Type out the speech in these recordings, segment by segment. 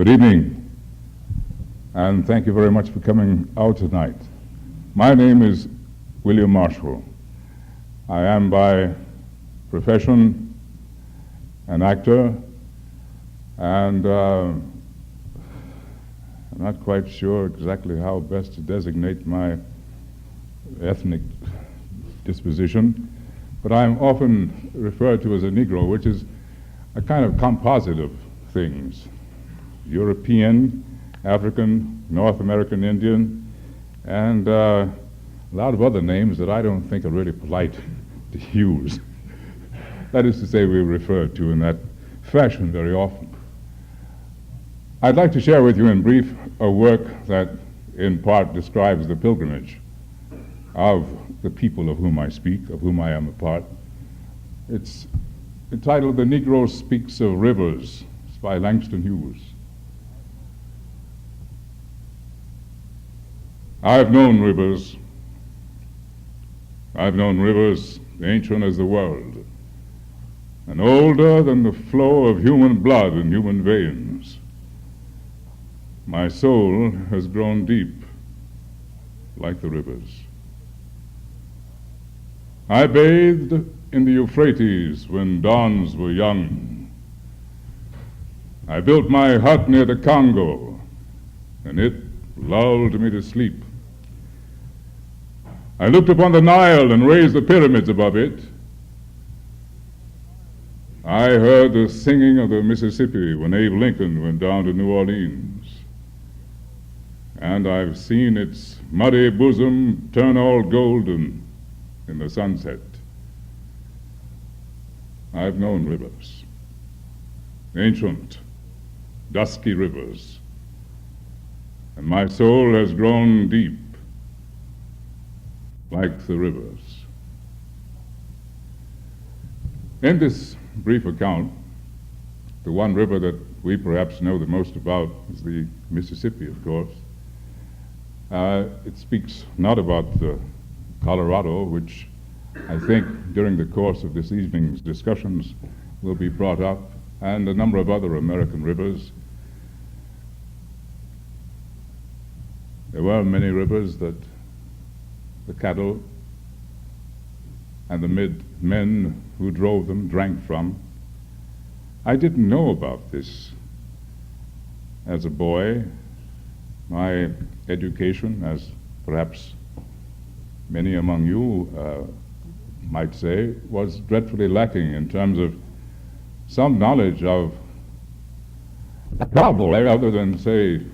Good evening, and thank you very much for coming out tonight. My name is William Marshall. I am by profession an actor, and I'm not quite sure exactly how best to designate my ethnic disposition, but I'm often referred to as a Negro, which is a kind of composite of things: European, African, North American Indian, and a lot of other names that I don't think are really polite to use. That is to say, we're referred to in that fashion very often. I'd like to share with you in brief a work that in part describes the pilgrimage of the people of whom I speak, of whom I am a part. It's entitled "The Negro Speaks of Rivers." It's by Langston Hughes. I've known rivers ancient as the world, and older than the flow of human blood in human veins. My soul has grown deep like the rivers. I bathed in the Euphrates when dawns were young. I built my hut near the Congo, and it lulled me to sleep. I looked upon the Nile and raised the pyramids above it. I heard the singing of the Mississippi when Abe Lincoln went down to New Orleans. And I've seen its muddy bosom turn all golden in the sunset. I've known rivers, ancient, dusky rivers, and my soul has grown deep like the rivers. In this brief account, the one river that we perhaps know the most about is the Mississippi, of course. It speaks not about Colorado, which I think during the course of this evening's discussions will be brought up, and a number of other American rivers. There were many rivers that the cattle and the men who drove them drank from. I didn't know about this as a boy. My education, as perhaps many among you might say, was dreadfully lacking in terms of some knowledge of a cowboy other than, say,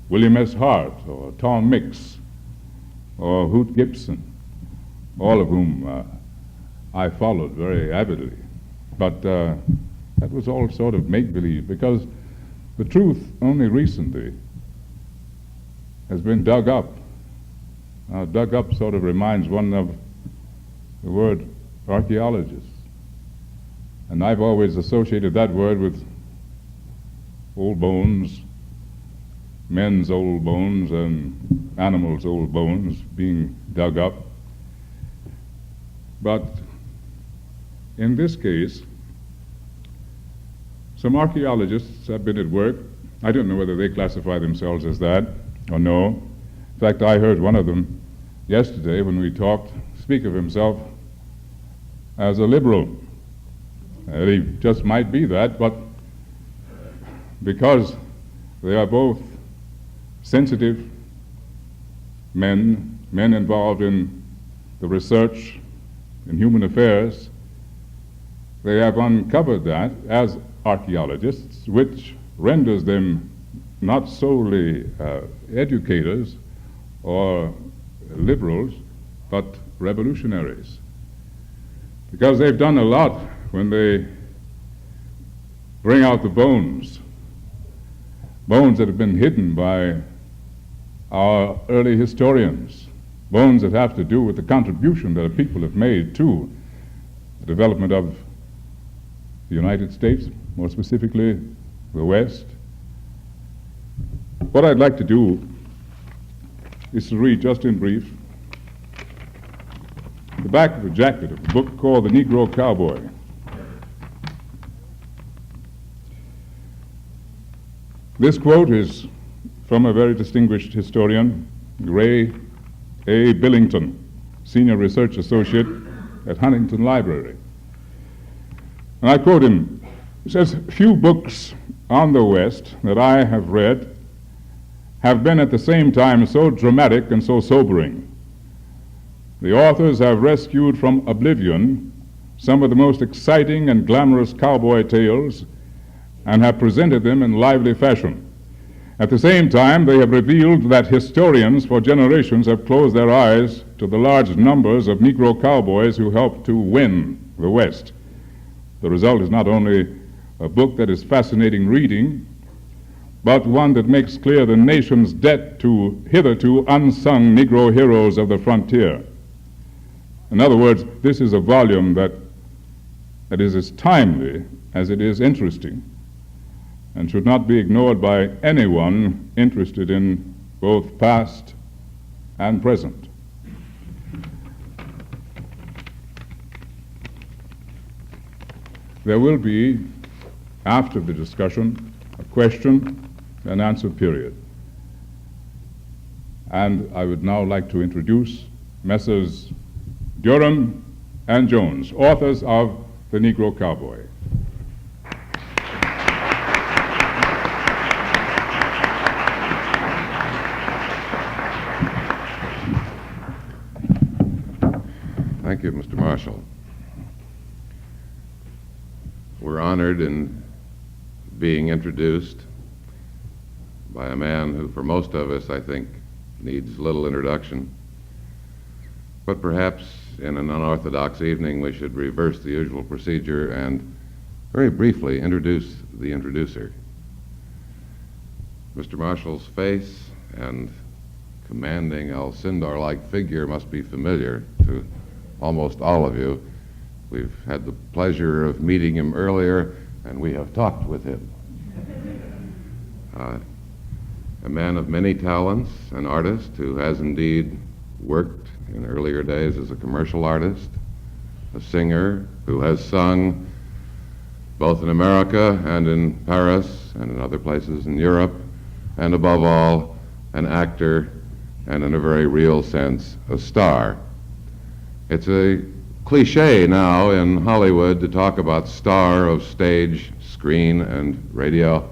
William S. Hart or Tom Mix or Hoot Gibson, all of whom I followed very avidly. But that was all sort of make-believe, because the truth only recently has been dug up. Dug up sort of reminds one of the word archaeologist. And I've always associated that word with old bones, men's old bones and animals' old bones being dug up. But in this case, some archaeologists have been at work. I don't know whether they classify themselves as that or no. In fact, I heard one of them yesterday when we talked speak of himself as a liberal. He just might be that, but because they are both sensitive men involved in the research in human affairs, they have uncovered that as archaeologists, which renders them not solely educators or liberals, but revolutionaries. Because they've done a lot when they bring out the bones that have been hidden by our early historians, bones that have to do with the contribution that a people have made to the development of the United States, more specifically the West. What I'd like to do is to read, just in brief, the back of the jacket of a book called The Negro Cowboy. This quote is from a very distinguished historian, Ray A. Billington, Senior Research Associate at Huntington Library. And I quote him. He says, "Few books on the West that I have read have been at the same time so dramatic and so sobering. The authors have rescued from oblivion some of the most exciting and glamorous cowboy tales and have presented them in lively fashion. At the same time, they have revealed that historians for generations have closed their eyes to the large numbers of Negro cowboys who helped to win the West. The result is not only a book that is fascinating reading, but one that makes clear the nation's debt to hitherto unsung Negro heroes of the frontier." In other words, this is a volume that is as timely as it is interesting and should not be ignored by anyone interested in both past and present. There will be, after the discussion, a question and answer period. And I would now like to introduce Messrs. Durham and Jones, authors of The Negro Cowboy. Thank you, Mr. Marshall. We're honored in being introduced by a man who, for most of us, I think, needs little introduction. But perhaps in an unorthodox evening, we should reverse the usual procedure and very briefly introduce the introducer. Mr. Marshall's face and commanding Alcindor-like figure must be familiar to almost all of you. We've had the pleasure of meeting him earlier, and we have talked with him. A man of many talents, an artist who has indeed worked in earlier days as a commercial artist, a singer who has sung both in America and in Paris and in other places in Europe, and above all, an actor and in a very real sense, a star. It's a cliche now in Hollywood to talk about star of stage, screen, and radio.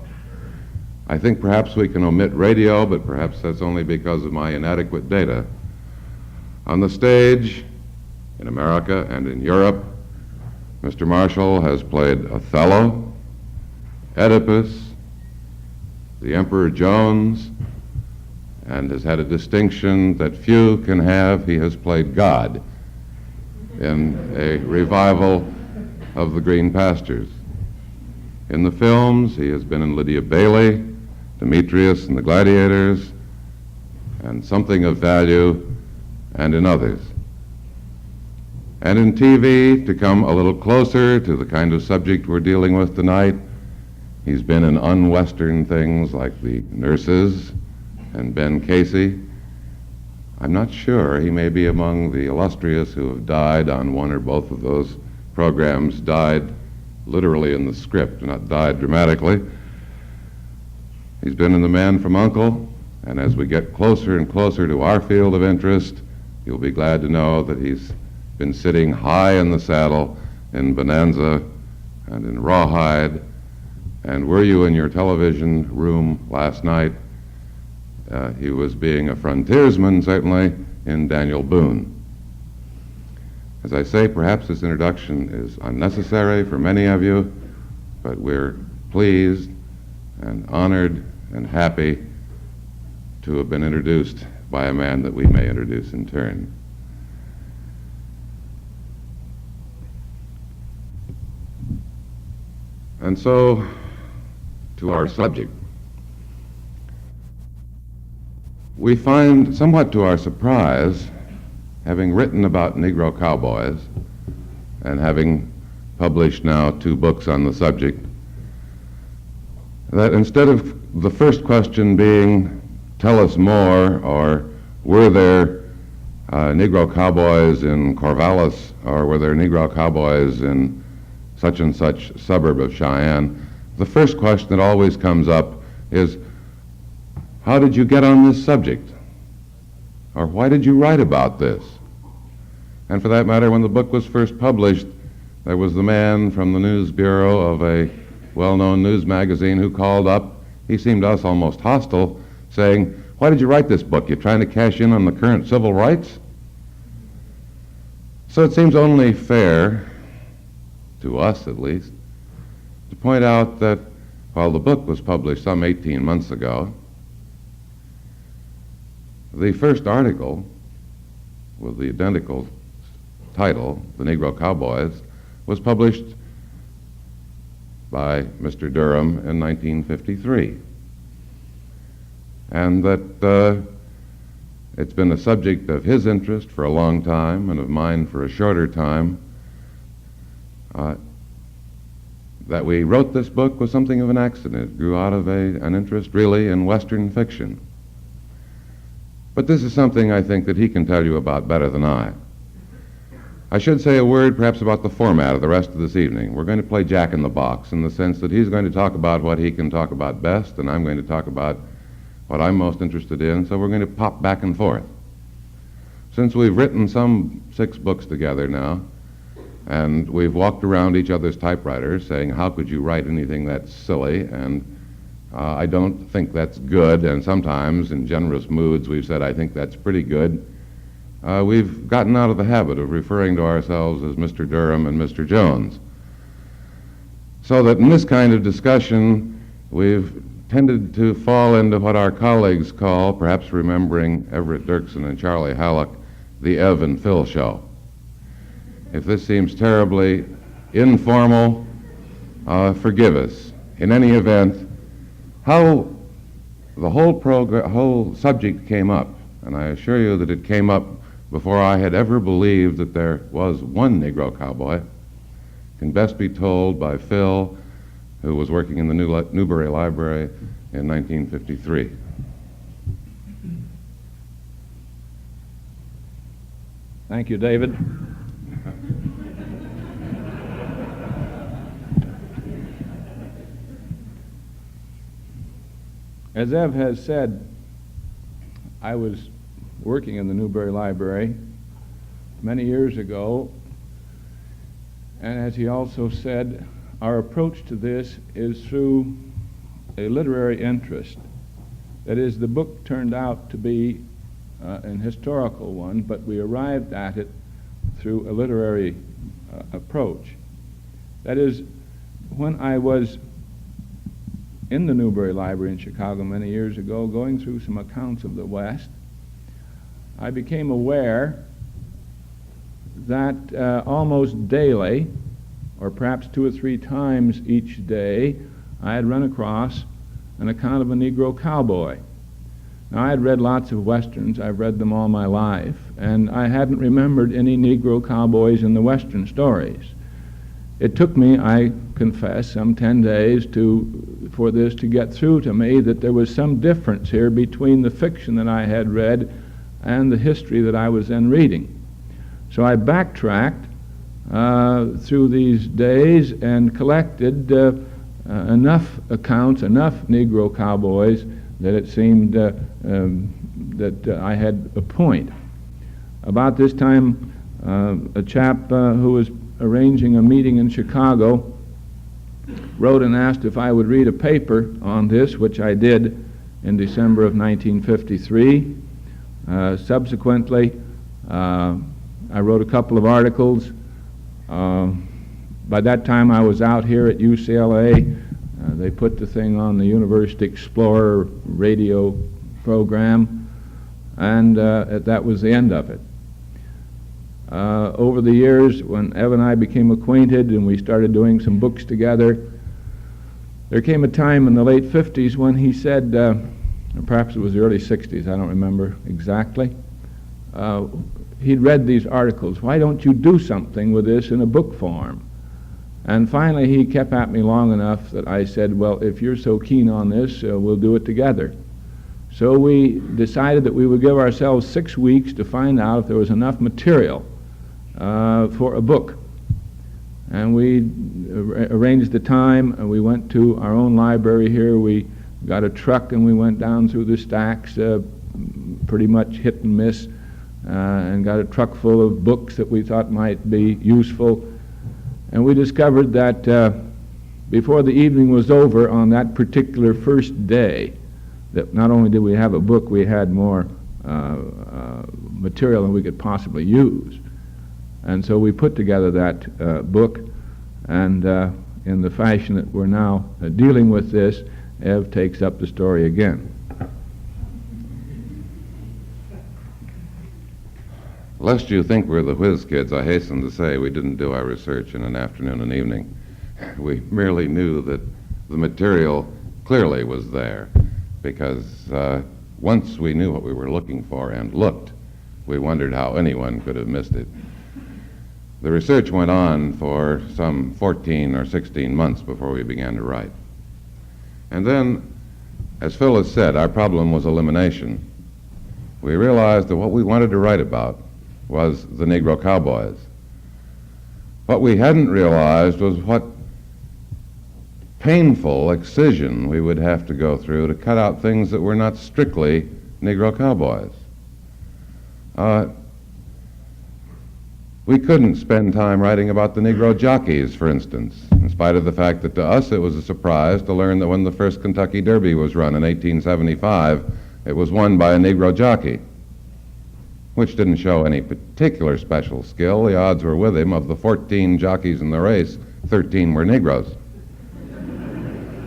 I think perhaps we can omit radio, but perhaps that's only because of my inadequate data. On the stage, in America and in Europe, Mr. Marshall has played Othello, Oedipus, the Emperor Jones, and has had a distinction that few can have. He has played God in a revival of the Green Pastures. In the films, he has been in Lydia Bailey, Demetrius and the Gladiators, and Something of Value, and in others. And in TV, to come a little closer to the kind of subject we're dealing with tonight, he's been in un-Western things like The Nurses and Ben Casey. I'm not sure. He may be among the illustrious who have died on one or both of those programs, died literally in the script, not died dramatically. He's been in The Man from U.N.C.L.E., and as we get closer and closer to our field of interest, you'll be glad to know that he's been sitting high in the saddle in Bonanza and in Rawhide. And were you in your television room last night, he was being a frontiersman, certainly, in Daniel Boone. As I say, perhaps this introduction is unnecessary for many of you, but we're pleased and honored and happy to have been introduced by a man that we may introduce in turn. And so, to our subject. We find, somewhat to our surprise, having written about Negro cowboys and having published now 2 books on the subject, that instead of the first question being, tell us more, or were there Negro cowboys in Corvallis, or were there Negro cowboys in such and such suburb of Cheyenne, the first question that always comes up is, how did you get on this subject? Or why did you write about this? And for that matter, when the book was first published, there was the man from the news bureau of a well-known news magazine who called up. He seemed to us almost hostile, saying, "Why did you write this book? You trying to cash in on the current civil rights?" So it seems only fair, to us at least, to point out that while the book was published some 18 months ago, the first article with the identical title, The Negro Cowboys, was published by Mr. Durham in 1953. And that it's been a subject of his interest for a long time and of mine for a shorter time. That we wrote this book was something of an accident. It grew out of an interest really in Western fiction. But this is something I think that he can tell you about better than I. I should say a word perhaps about the format of the rest of this evening. We're going to play Jack in the Box in the sense that he's going to talk about what he can talk about best, and I'm going to talk about what I'm most interested in, so we're going to pop back and forth. Since we've written some 6 books together now, and we've walked around each other's typewriters saying, how could you write anything that's silly, and I don't think that's good, and sometimes in generous moods we've said, I think that's pretty good. We've gotten out of the habit of referring to ourselves as Mr. Durham and Mr. Jones. So that in this kind of discussion, we've tended to fall into what our colleagues call, perhaps remembering Everett Dirksen and Charlie Halleck, the Ev and Phil show. If this seems terribly informal, forgive us. In any event, how the whole subject came up, and I assure you that it came up before I had ever believed that there was one Negro cowboy, can best be told by Phil, who was working in the Newberry Library in 1953. Thank you, David. As Ev has said, I was working in the Newberry Library many years ago, and as he also said, our approach to this is through a literary interest. That is, the book turned out to be an historical one, but we arrived at it through a literary approach. That is, when I was in the Newberry Library in Chicago many years ago, going through some accounts of the West, I became aware that almost daily, or perhaps 2 or 3 times each day, I had run across an account of a Negro cowboy. Now, I had read lots of Westerns. I've read them all my life, and I hadn't remembered any Negro cowboys in the Western stories. It took me, I confess, some 10 days for this to get through to me that there was some difference here between the fiction that I had read and the history that I was then reading. So I backtracked through these days and collected enough accounts, enough Negro cowboys, that it seemed that I had a point. About this time, a chap who was arranging a meeting in Chicago wrote and asked if I would read a paper on this, which I did in December of 1953. Subsequently, I wrote a couple of articles. By that time, I was out here at UCLA. They put the thing on the University Explorer radio program, and that was the end of it. Over the years, when Ev and I became acquainted and we started doing some books together, there came a time in the late 50s when he said, or perhaps it was the early 60s, I don't remember exactly, he'd read these articles. Why don't you do something with this in a book form? And finally he kept at me long enough that I said, well, if you're so keen on this, we'll do it together. So we decided that we would give ourselves 6 weeks to find out if there was enough material for a book. And we arranged the time, and we went to our own library here. We got a truck and we went down through the stacks, pretty much hit and miss, and got a truck full of books that we thought might be useful. And we discovered that before the evening was over on that particular first day, that not only did we have a book, we had more material than we could possibly use. And so we put together that book, and in the fashion that we're now dealing with this, Ev takes up the story again. Lest you think we're the whiz kids, I hasten to say we didn't do our research in an afternoon and evening. We merely knew that the material clearly was there, because once we knew what we were looking for and looked, we wondered how anyone could have missed it. The research went on for some 14 or 16 months before we began to write. And then, as Phil has said, our problem was elimination. We realized that what we wanted to write about was the Negro Cowboys. What we hadn't realized was what painful excision we would have to go through to cut out things that were not strictly Negro Cowboys. We couldn't spend time writing about the Negro jockeys, for instance, in spite of the fact that to us it was a surprise to learn that when the first Kentucky Derby was run in 1875, it was won by a Negro jockey, which didn't show any particular special skill. The odds were with him. Of the 14 jockeys in the race, 13 were Negroes.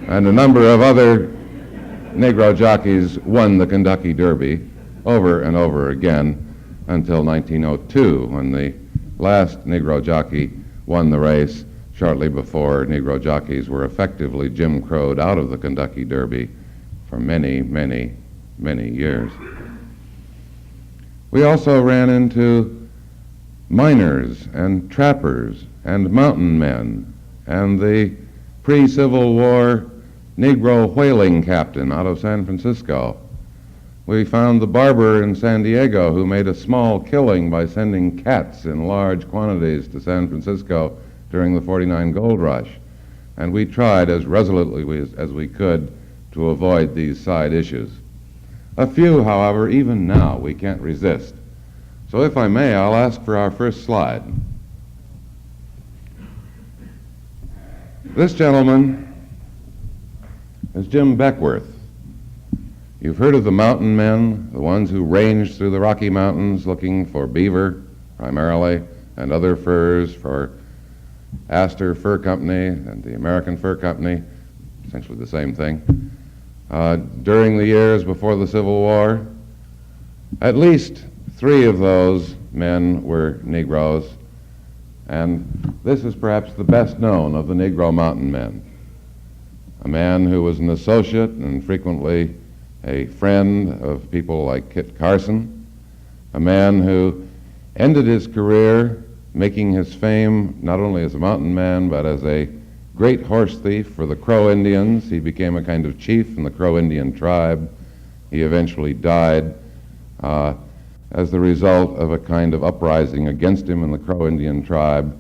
And a number of other Negro jockeys won the Kentucky Derby over and over again until 1902, when the last Negro jockey won the race shortly before Negro jockeys were effectively Jim Crowed out of the Kentucky Derby for many, many, many years. We also ran into miners and trappers and mountain men and the pre-Civil War Negro whaling captain out of San Francisco. We found the barber in San Diego who made a small killing by sending cats in large quantities to San Francisco during the 49 gold rush. And we tried as resolutely as we could to avoid these side issues. A few, however, even now we can't resist. So if I may, I'll ask for our first slide. This gentleman is Jim Beckworth. You've heard of the mountain men, the ones who ranged through the Rocky Mountains looking for beaver, primarily, and other furs for Astor Fur Company and the American Fur Company, essentially the same thing. During the years before the Civil War, at least 3 of those men were Negroes, and this is perhaps the best known of the Negro mountain men. A man who was an associate and frequently a friend of people like Kit Carson, a man who ended his career making his fame not only as a mountain man but as a great horse thief for the Crow Indians. He became a kind of chief in the Crow Indian tribe. He eventually died as the result of a kind of uprising against him in the Crow Indian tribe.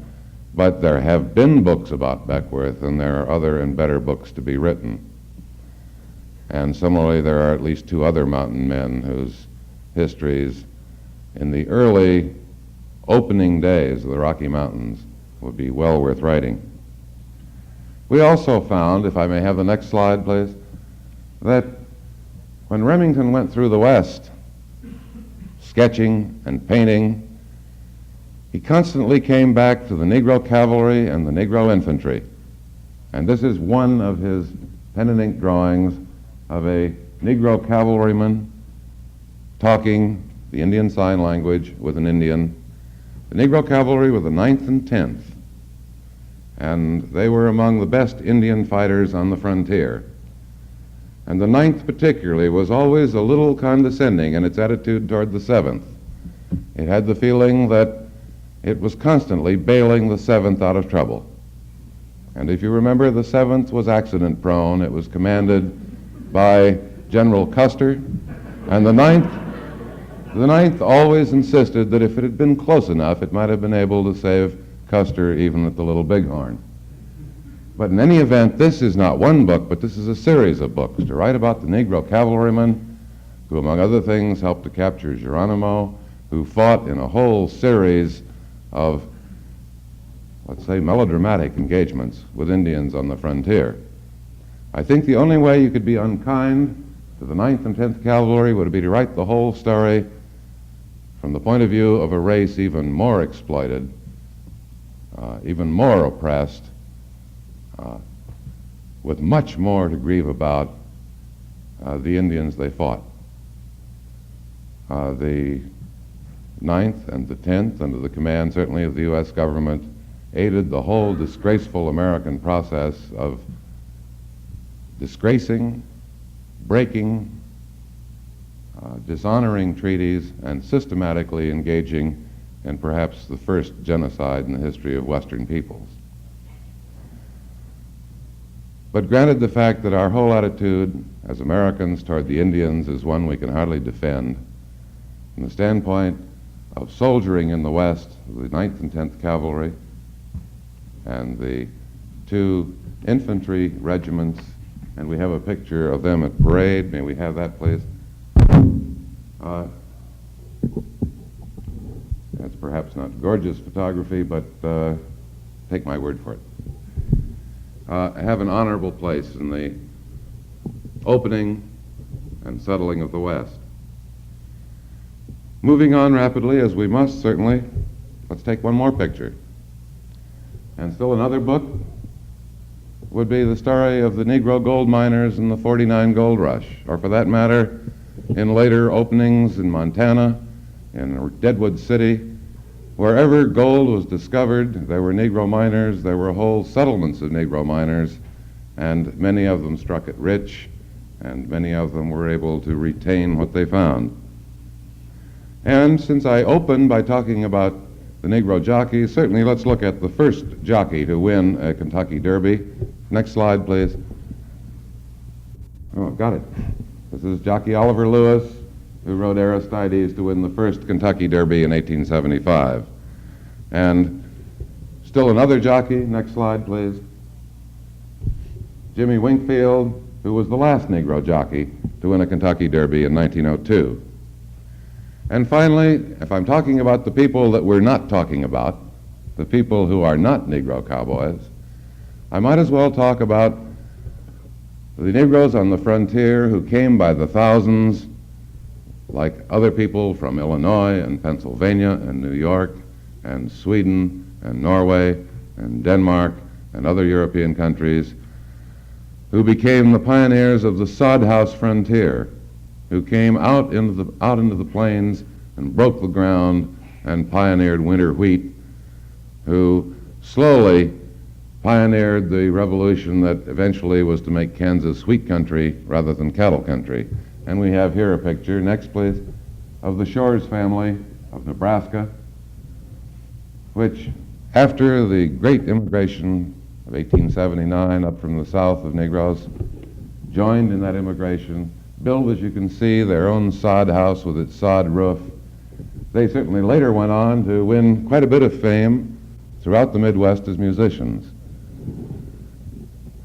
But there have been books about Beckworth, and there are other and better books to be written. And similarly, there are at least 2 other mountain men whose histories in the early opening days of the Rocky Mountains would be well worth writing. We also found, if I may have the next slide, please, that when Remington went through the West, sketching and painting, he constantly came back to the Negro cavalry and the Negro infantry. And this is one of his pen and ink drawings of a Negro cavalryman talking the Indian Sign Language with an Indian. The Negro cavalry were the 9th and 10th, and they were among the best Indian fighters on the frontier. And the 9th particularly was always a little condescending in its attitude toward the 7th. It had the feeling that it was constantly bailing the 7th out of trouble. And if you remember, the 7th was accident-prone. It was commanded by General Custer, and the 9th always insisted that if it had been close enough, it might have been able to save Custer even at the Little Bighorn. But in any event, this is not one book, but this is a series of books to write about the Negro cavalrymen who, among other things, helped to capture Geronimo, who fought in a whole series of, let's say, melodramatic engagements with Indians on the frontier. I think the only way you could be unkind to the 9th and 10th Cavalry would be to write the whole story from the point of view of a race even more exploited, even more oppressed, with much more to grieve about the Indians they fought. The 9th and the 10th, under the command certainly of the U.S. government, aided the whole disgraceful American process of disgracing, breaking, dishonoring treaties, and systematically engaging in perhaps the first genocide in the history of Western peoples. But granted the fact that our whole attitude as Americans toward the Indians is one we can hardly defend, from the standpoint of soldiering in the West, the 9th and 10th Cavalry, and the 2 infantry regiments, and we have a picture of them at parade. May we have that, please? That's perhaps not gorgeous photography, but take my word for it. Have an honorable place in the opening and settling of the West. Moving on rapidly, as we must certainly, let's take one more picture. And still another book would be the story of the Negro gold miners in the '49 gold rush, or for that matter, in later openings in Montana, in Deadwood City. Wherever gold was discovered, there were Negro miners, there were whole settlements of Negro miners, and many of them struck it rich, and many of them were able to retain what they found. And since I opened by talking about the Negro jockeys, certainly let's look at the first jockey to win a Kentucky Derby. Next slide, please. Oh, got it. This is Jockey Oliver Lewis, who rode Aristides to win the first Kentucky Derby in 1875. And still another jockey. Next slide, please. Jimmy Wingfield, who was the last Negro jockey to win a Kentucky Derby in 1902. And finally, if I'm talking about the people that we're not talking about, the people who are not Negro cowboys, I might as well talk about the Negroes on the frontier who came by the thousands, like other people from Illinois and Pennsylvania and New York and Sweden and Norway and Denmark and other European countries, who became the pioneers of the sod house frontier, who came out into the plains and broke the ground and pioneered winter wheat, who slowly pioneered the revolution that eventually was to make Kansas wheat country rather than cattle country. And we have here a picture, next please, of the Shores family of Nebraska, which after the great immigration of 1879 up from the south of Negroes, joined in that immigration, built, as you can see, their own sod house with its sod roof. They certainly later went on to win quite a bit of fame throughout the Midwest as musicians.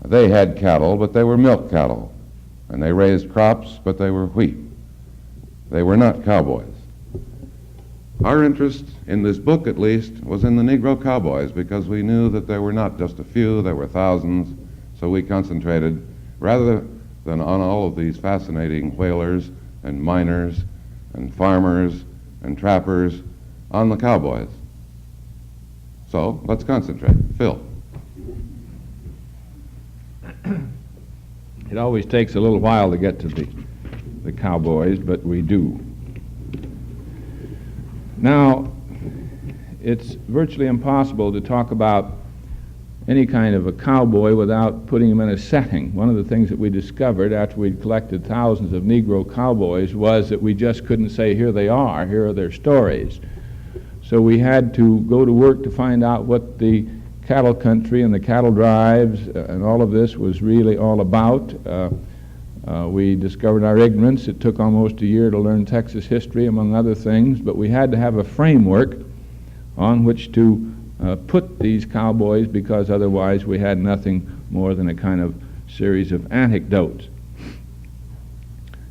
They had cattle, but they were milk cattle, and they raised crops, but they were wheat. They were not cowboys. Our interest in this book, at least, was in the Negro cowboys, because we knew that there were not just a few, there were thousands, so we concentrated rather than on all of these fascinating whalers and miners and farmers and trappers, on the cowboys. So let's concentrate. Phil. It always takes a little while to get to the cowboys, but we do. Now, it's virtually impossible to talk about any kind of a cowboy without putting him in a setting. One of the things that we discovered after we'd collected thousands of Negro cowboys was that we just couldn't say, here they are, here are their stories. So we had to go to work to find out what the cattle country and the cattle drives and all of this was really all about. We discovered our ignorance. It took almost a year to learn Texas history, among other things, but we had to have a framework on which to put these cowboys, because otherwise we had nothing more than a kind of series of anecdotes.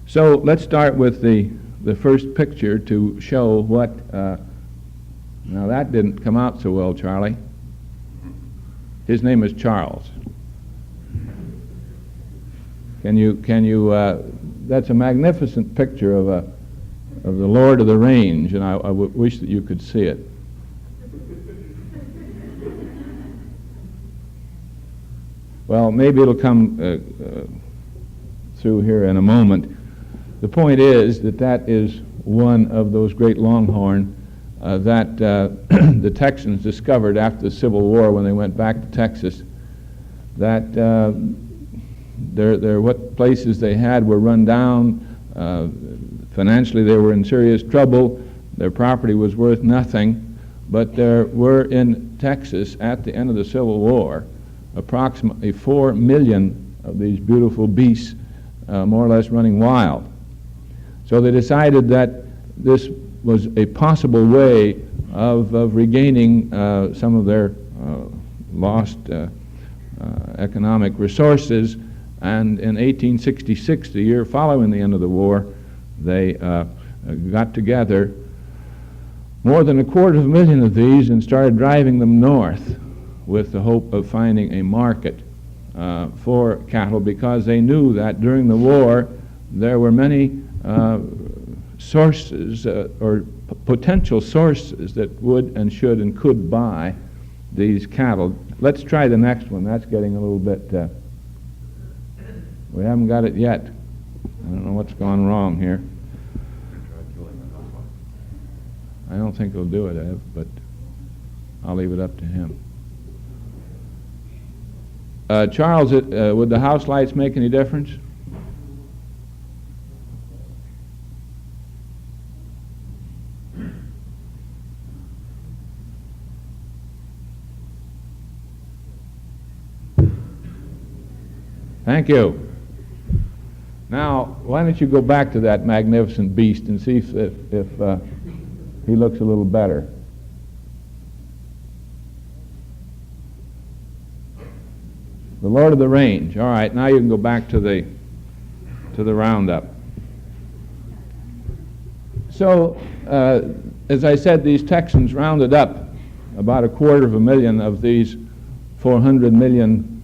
So let's start with the first picture to show what, now that didn't come out so well, Charlie. His name is Charles. Can you, that's a magnificent picture of the Lord of the Range, and I wish that you could see it. Well, maybe it'll come through here in a moment. The point is that is one of those great longhorn that the Texans discovered after the Civil War when they went back to Texas, that what places they had were run down. Financially, they were in serious trouble. Their property was worth nothing. But there were in Texas, at the end of the Civil War, approximately 4 million of these beautiful beasts, more or less running wild. So they decided that this was a possible way of regaining some of their lost economic resources. And in 1866, the year following the end of the war, they got together more than 250,000 of these and started driving them north with the hope of finding a market for cattle, because they knew that during the war there were many sources or potential sources that would and should and could buy these cattle. Let's try the next one. That's getting a little bit, we haven't got it yet. I don't know what's gone wrong here. I don't think he'll do it, Ev, but I'll leave it up to him. Charles, would the house lights make any difference? Thank you. Now, why don't you go back to that magnificent beast and see if he looks a little better. The Lord of the Range. All right, now you can go back to the roundup. So, as I said, these Texans rounded up about 250,000 of these 400 million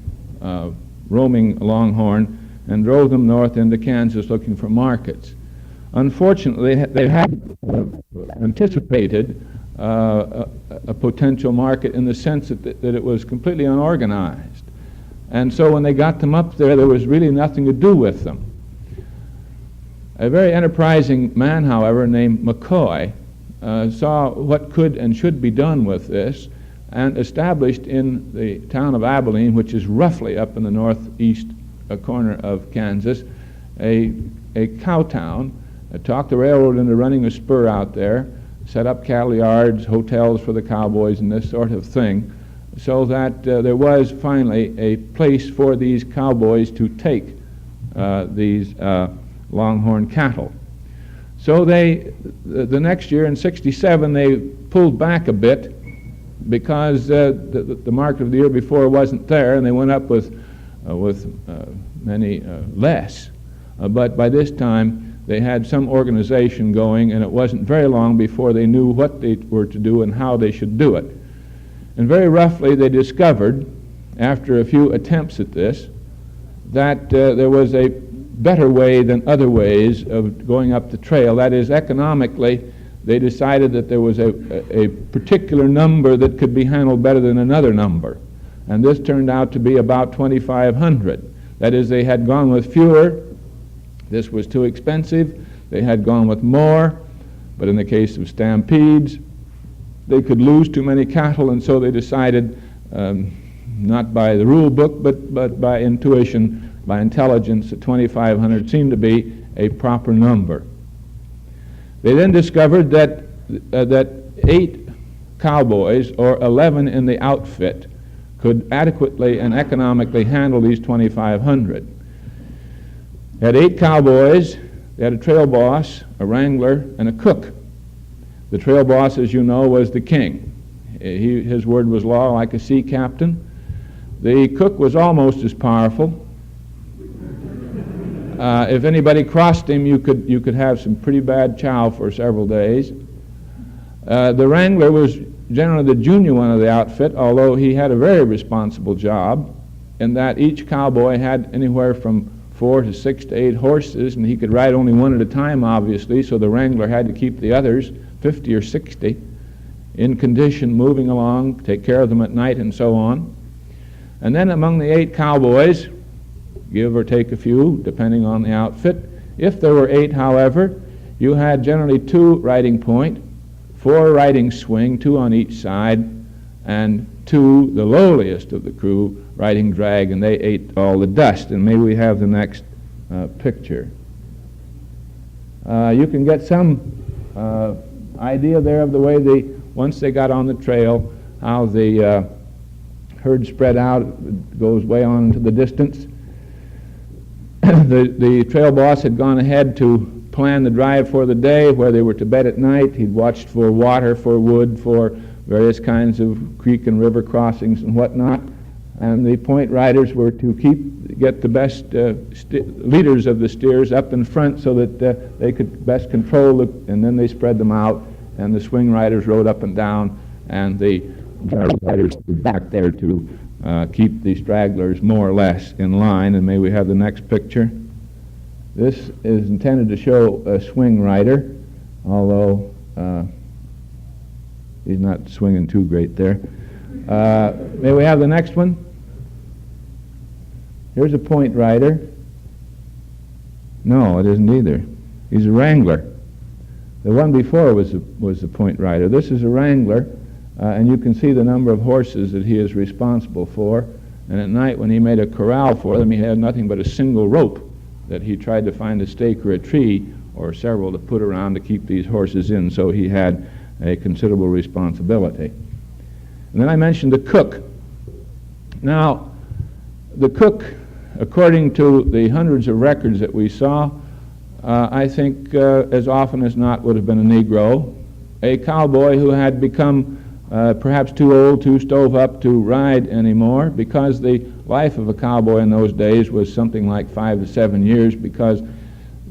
roaming longhorn and drove them north into Kansas looking for markets. Unfortunately, they had anticipated a potential market in the sense that it was completely unorganized. And so when they got them up there was really nothing to do with them. A very enterprising man, however, named McCoy, saw what could and should be done with this and established in the town of Abilene, which is roughly up in the northeast corner of Kansas, a cow town, talked the railroad into running a spur out there, set up cattle yards, hotels for the cowboys and this sort of thing, so that there was finally a place for these cowboys to take these longhorn cattle. So the next year in '67 they pulled back a bit because the market of the year before wasn't there, and they went up with many less. But by this time they had some organization going, and it wasn't very long before they knew what they were to do and how they should do it. And very roughly they discovered, after a few attempts at this, that there was a better way than other ways of going up the trail. That is, economically, they decided that there was a particular number that could be handled better than another number. And this turned out to be about 2,500. That is, they had gone with fewer. This was too expensive. They had gone with more, but in the case of stampedes, they could lose too many cattle, and so they decided, not by the rule book, but by intuition, by intelligence, that 2,500 seemed to be a proper number. They then discovered that 8 cowboys, or 11 in the outfit, could adequately and economically handle these 2,500. They had 8 cowboys. They had a trail boss, a wrangler, and a cook. The trail boss, as you know, was the king. His word was law, like a sea captain. The cook was almost as powerful. If anybody crossed him, you could have some pretty bad chow for several days. The wrangler was generally the junior one of the outfit, although he had a very responsible job in that each cowboy had anywhere from 4 to 6 to 8 horses, and he could ride only one at a time, obviously, so the wrangler had to keep the others, 50 or 60, in condition, moving along, take care of them at night, and so on. And then among the 8 cowboys, give or take a few, depending on the outfit, if there were 8, however, you had generally 2 riding point, 4 riding swing, 2 on each side, and 2, the lowliest of the crew, riding drag, and they ate all the dust. And maybe we have the next picture. You can get some idea there of the way once they got on the trail, how the herd spread out, it goes way on into the distance. The trail boss had gone ahead to plan the drive for the day, where they were to bed at night. He'd watched for water, for wood, for various kinds of creek and river crossings and whatnot. And the point riders were to get the best leaders of the steers up in front so that they could best control and then they spread them out, and the swing riders rode up and down, and the riders were back there to keep the stragglers more or less in line. And may we have the next picture? This is intended to show a swing rider, although he's not swinging too great there. May we have the next one? Here's a point rider. No, it isn't either. He's a wrangler. The one before was the point rider. This is a wrangler, and you can see the number of horses that he is responsible for. And at night, when he made a corral for them, he had nothing but a single rope that he tried to find a stake or a tree or several to put around to keep these horses in, so he had a considerable responsibility. And then I mentioned the cook. Now, the cook, according to the hundreds of records that we saw, I think as often as not would have been a Negro, a cowboy who had become perhaps too old, too stove up to ride anymore, because the life of a cowboy in those days was something like 5 to 7 years, because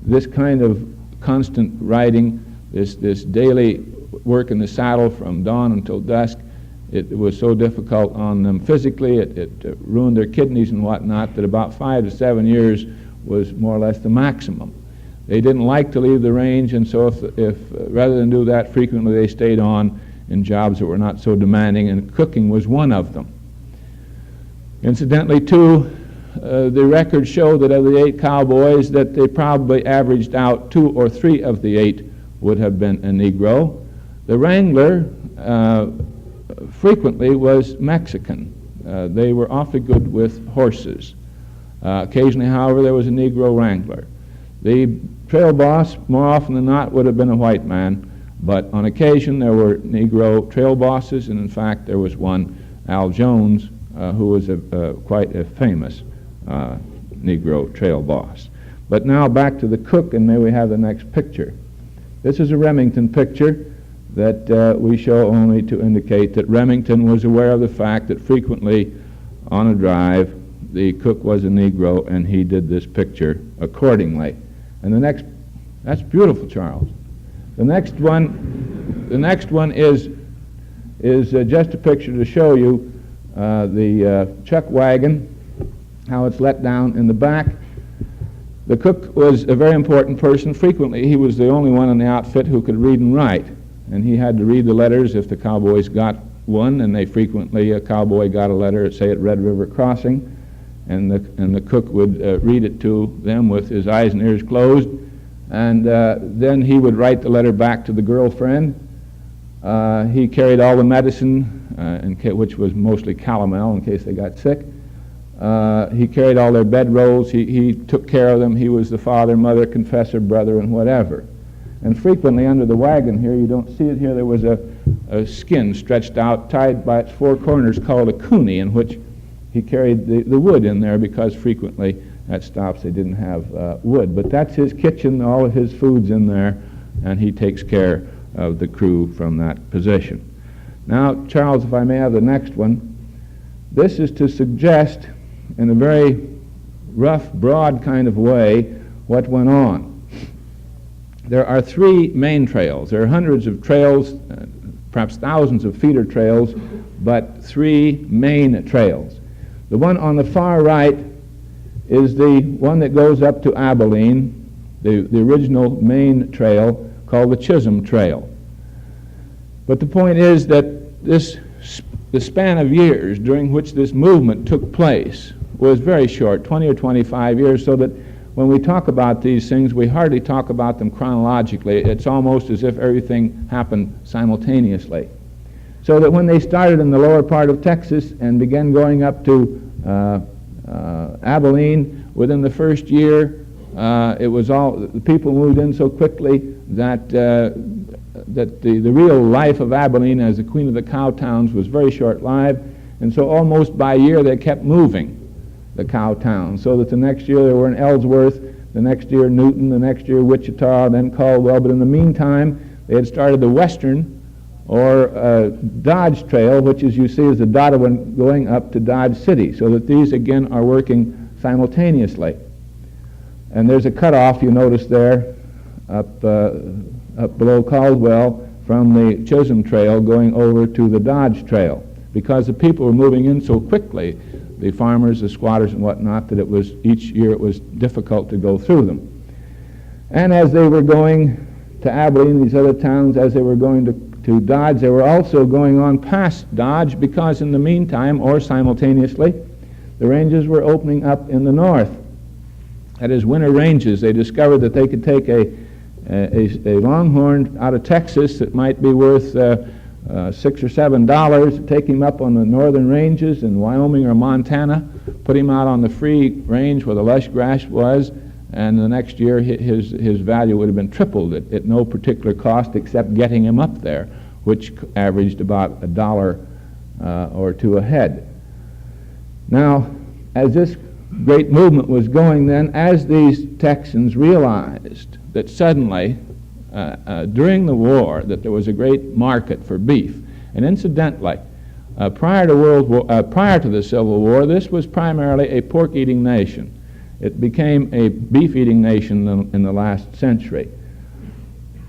this kind of constant riding, this daily work in the saddle from dawn until dusk, it was so difficult on them physically, it ruined their kidneys and whatnot, that about 5 to 7 years was more or less the maximum. They didn't like to leave the range, and so if rather than do that frequently, they stayed on in jobs that were not so demanding, and cooking was one of them. Incidentally, too, the records show that of the 8 cowboys, that they probably averaged out 2 or 3 of the 8 would have been a Negro. The wrangler frequently was Mexican. They were awfully good with horses. Occasionally, however, there was a Negro wrangler. The trail boss, more often than not, would have been a white man, but on occasion there were Negro trail bosses, and in fact there was one, Al Jones, who was quite a famous Negro trail boss. But now back to the cook, and may we have the next picture. This is a Remington picture that we show only to indicate that Remington was aware of the fact that frequently on a drive the cook was a Negro, and he did this picture accordingly. And the next, that's beautiful, Charles. The next one is just a picture to show you the chuck wagon, how it's let down in the back. The cook was a very important person. Frequently, he was the only one in the outfit who could read and write, and he had to read the letters if the cowboys got one, and a cowboy got a letter, say at Red River Crossing, and the cook would read it to them with his eyes and ears closed, and then he would write the letter back to the girlfriend. He carried all the medicine, which was mostly calomel in case they got sick. He carried all their bedrolls. He took care of them. He was the father, mother, confessor, brother, and whatever. And frequently under the wagon here, you don't see it here, there was a skin stretched out, tied by its 4 corners, called a coonie, in which he carried the wood in there, because frequently at stops they didn't have wood. But that's his kitchen, all of his food's in there, and he takes care of the crew from that position. Now, Charles, if I may have the next one. this is to suggest in a very rough, broad kind of way what went on. There are three main trails. There are hundreds of trails, perhaps thousands of feeder trails, but three main trails. The one on the far right is the one that goes up to Abilene, the original main trail called the Chisholm Trail. But the point is that the span of years during which this movement took place was very short, 20 or 25 years, so that when we talk about these things, we hardly talk about them chronologically. It's almost as if everything happened simultaneously. So that when they started in the lower part of Texas and began going up to Abilene, within the first year, the people moved in so quickly that the real life of Abilene as the queen of the cow towns was very short-lived, and so almost by year they kept moving the cow towns, so that the next year they were in Ellsworth, the next year Newton, the next year Wichita, then Caldwell, but in the meantime they had started the western or Dodge Trail, which as you see is the dotted one going up to Dodge City, so that these again are working simultaneously. And there's a cutoff, you notice there, up below Caldwell from the Chisholm Trail going over to the Dodge Trail, because the people were moving in so quickly, the farmers, the squatters and whatnot, that each year it was difficult to go through them. And as they were going to Abilene, these other towns, as they were going to Dodge, they were also going on past Dodge, because in the meantime, or simultaneously, the ranges were opening up in the north. That is, winter ranges. They discovered that they could take a longhorn out of Texas that might be worth $6 or $7, take him up on the northern ranges in Wyoming or Montana, put him out on the free range where the lush grass was, and the next year his value would have been tripled at no particular cost except getting him up there, which averaged about $1 or $2 a head. Now, as this great movement was going then, as these Texans realized that suddenly, during the war, that there was a great market for beef. And incidentally, prior to the Civil War, this was primarily a pork-eating nation. It became a beef-eating nation in the last century.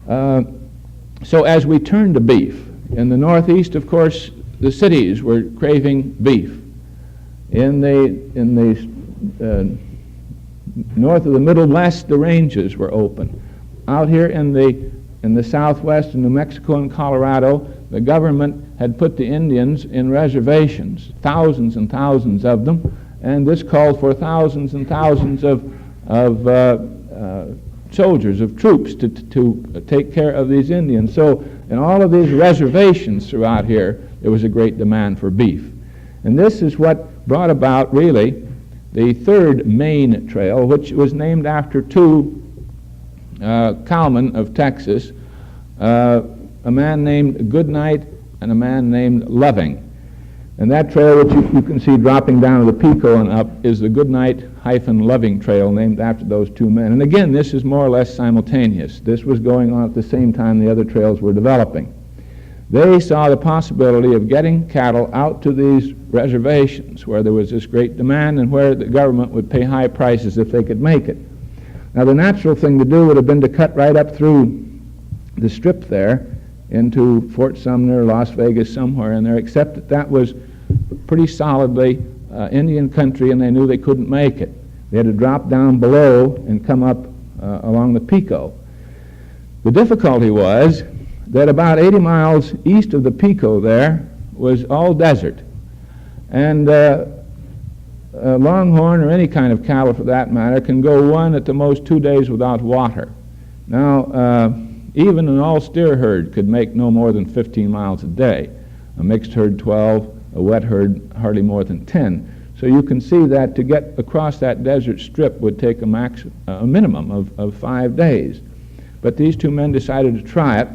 So as we turn to beef, in the Northeast, of course, the cities were craving beef. In the north of the Middle West, the ranges were open. Out here in the Southwest, in New Mexico and Colorado, the government had put the Indians in reservations, thousands and thousands of them, and this called for thousands and thousands of soldiers, of troops to take care of these Indians. So in all of these reservations throughout here, there was a great demand for beef. And this is what brought about, really, the third main trail, which was named after two cowmen of Texas, a man named Goodnight and a man named Loving. And that trail, which you can see dropping down to the Pico and up, is the Goodnight-Loving Trail, named after those two men. And again, this is more or less simultaneous. This was going on at the same time the other trails were developing. They saw the possibility of getting cattle out to these reservations where there was this great demand and where the government would pay high prices if they could make it. Now, the natural thing to do would have been to cut right up through the strip there into Fort Sumner, Las Vegas, somewhere in there, except that that was pretty solidly Indian country, and they knew they couldn't make it. They had to drop down below and come up along the Pico. The difficulty was that about 80 miles east of the Pico there was all desert. And longhorn or any kind of cattle for that matter can go one at the most 2 days without water. Now, even an all-steer herd could make no more than 15 miles a day. A mixed herd 12, a wet herd hardly more than 10. So you can see that to get across that desert strip would take a minimum of 5 days. But these two men decided to try it,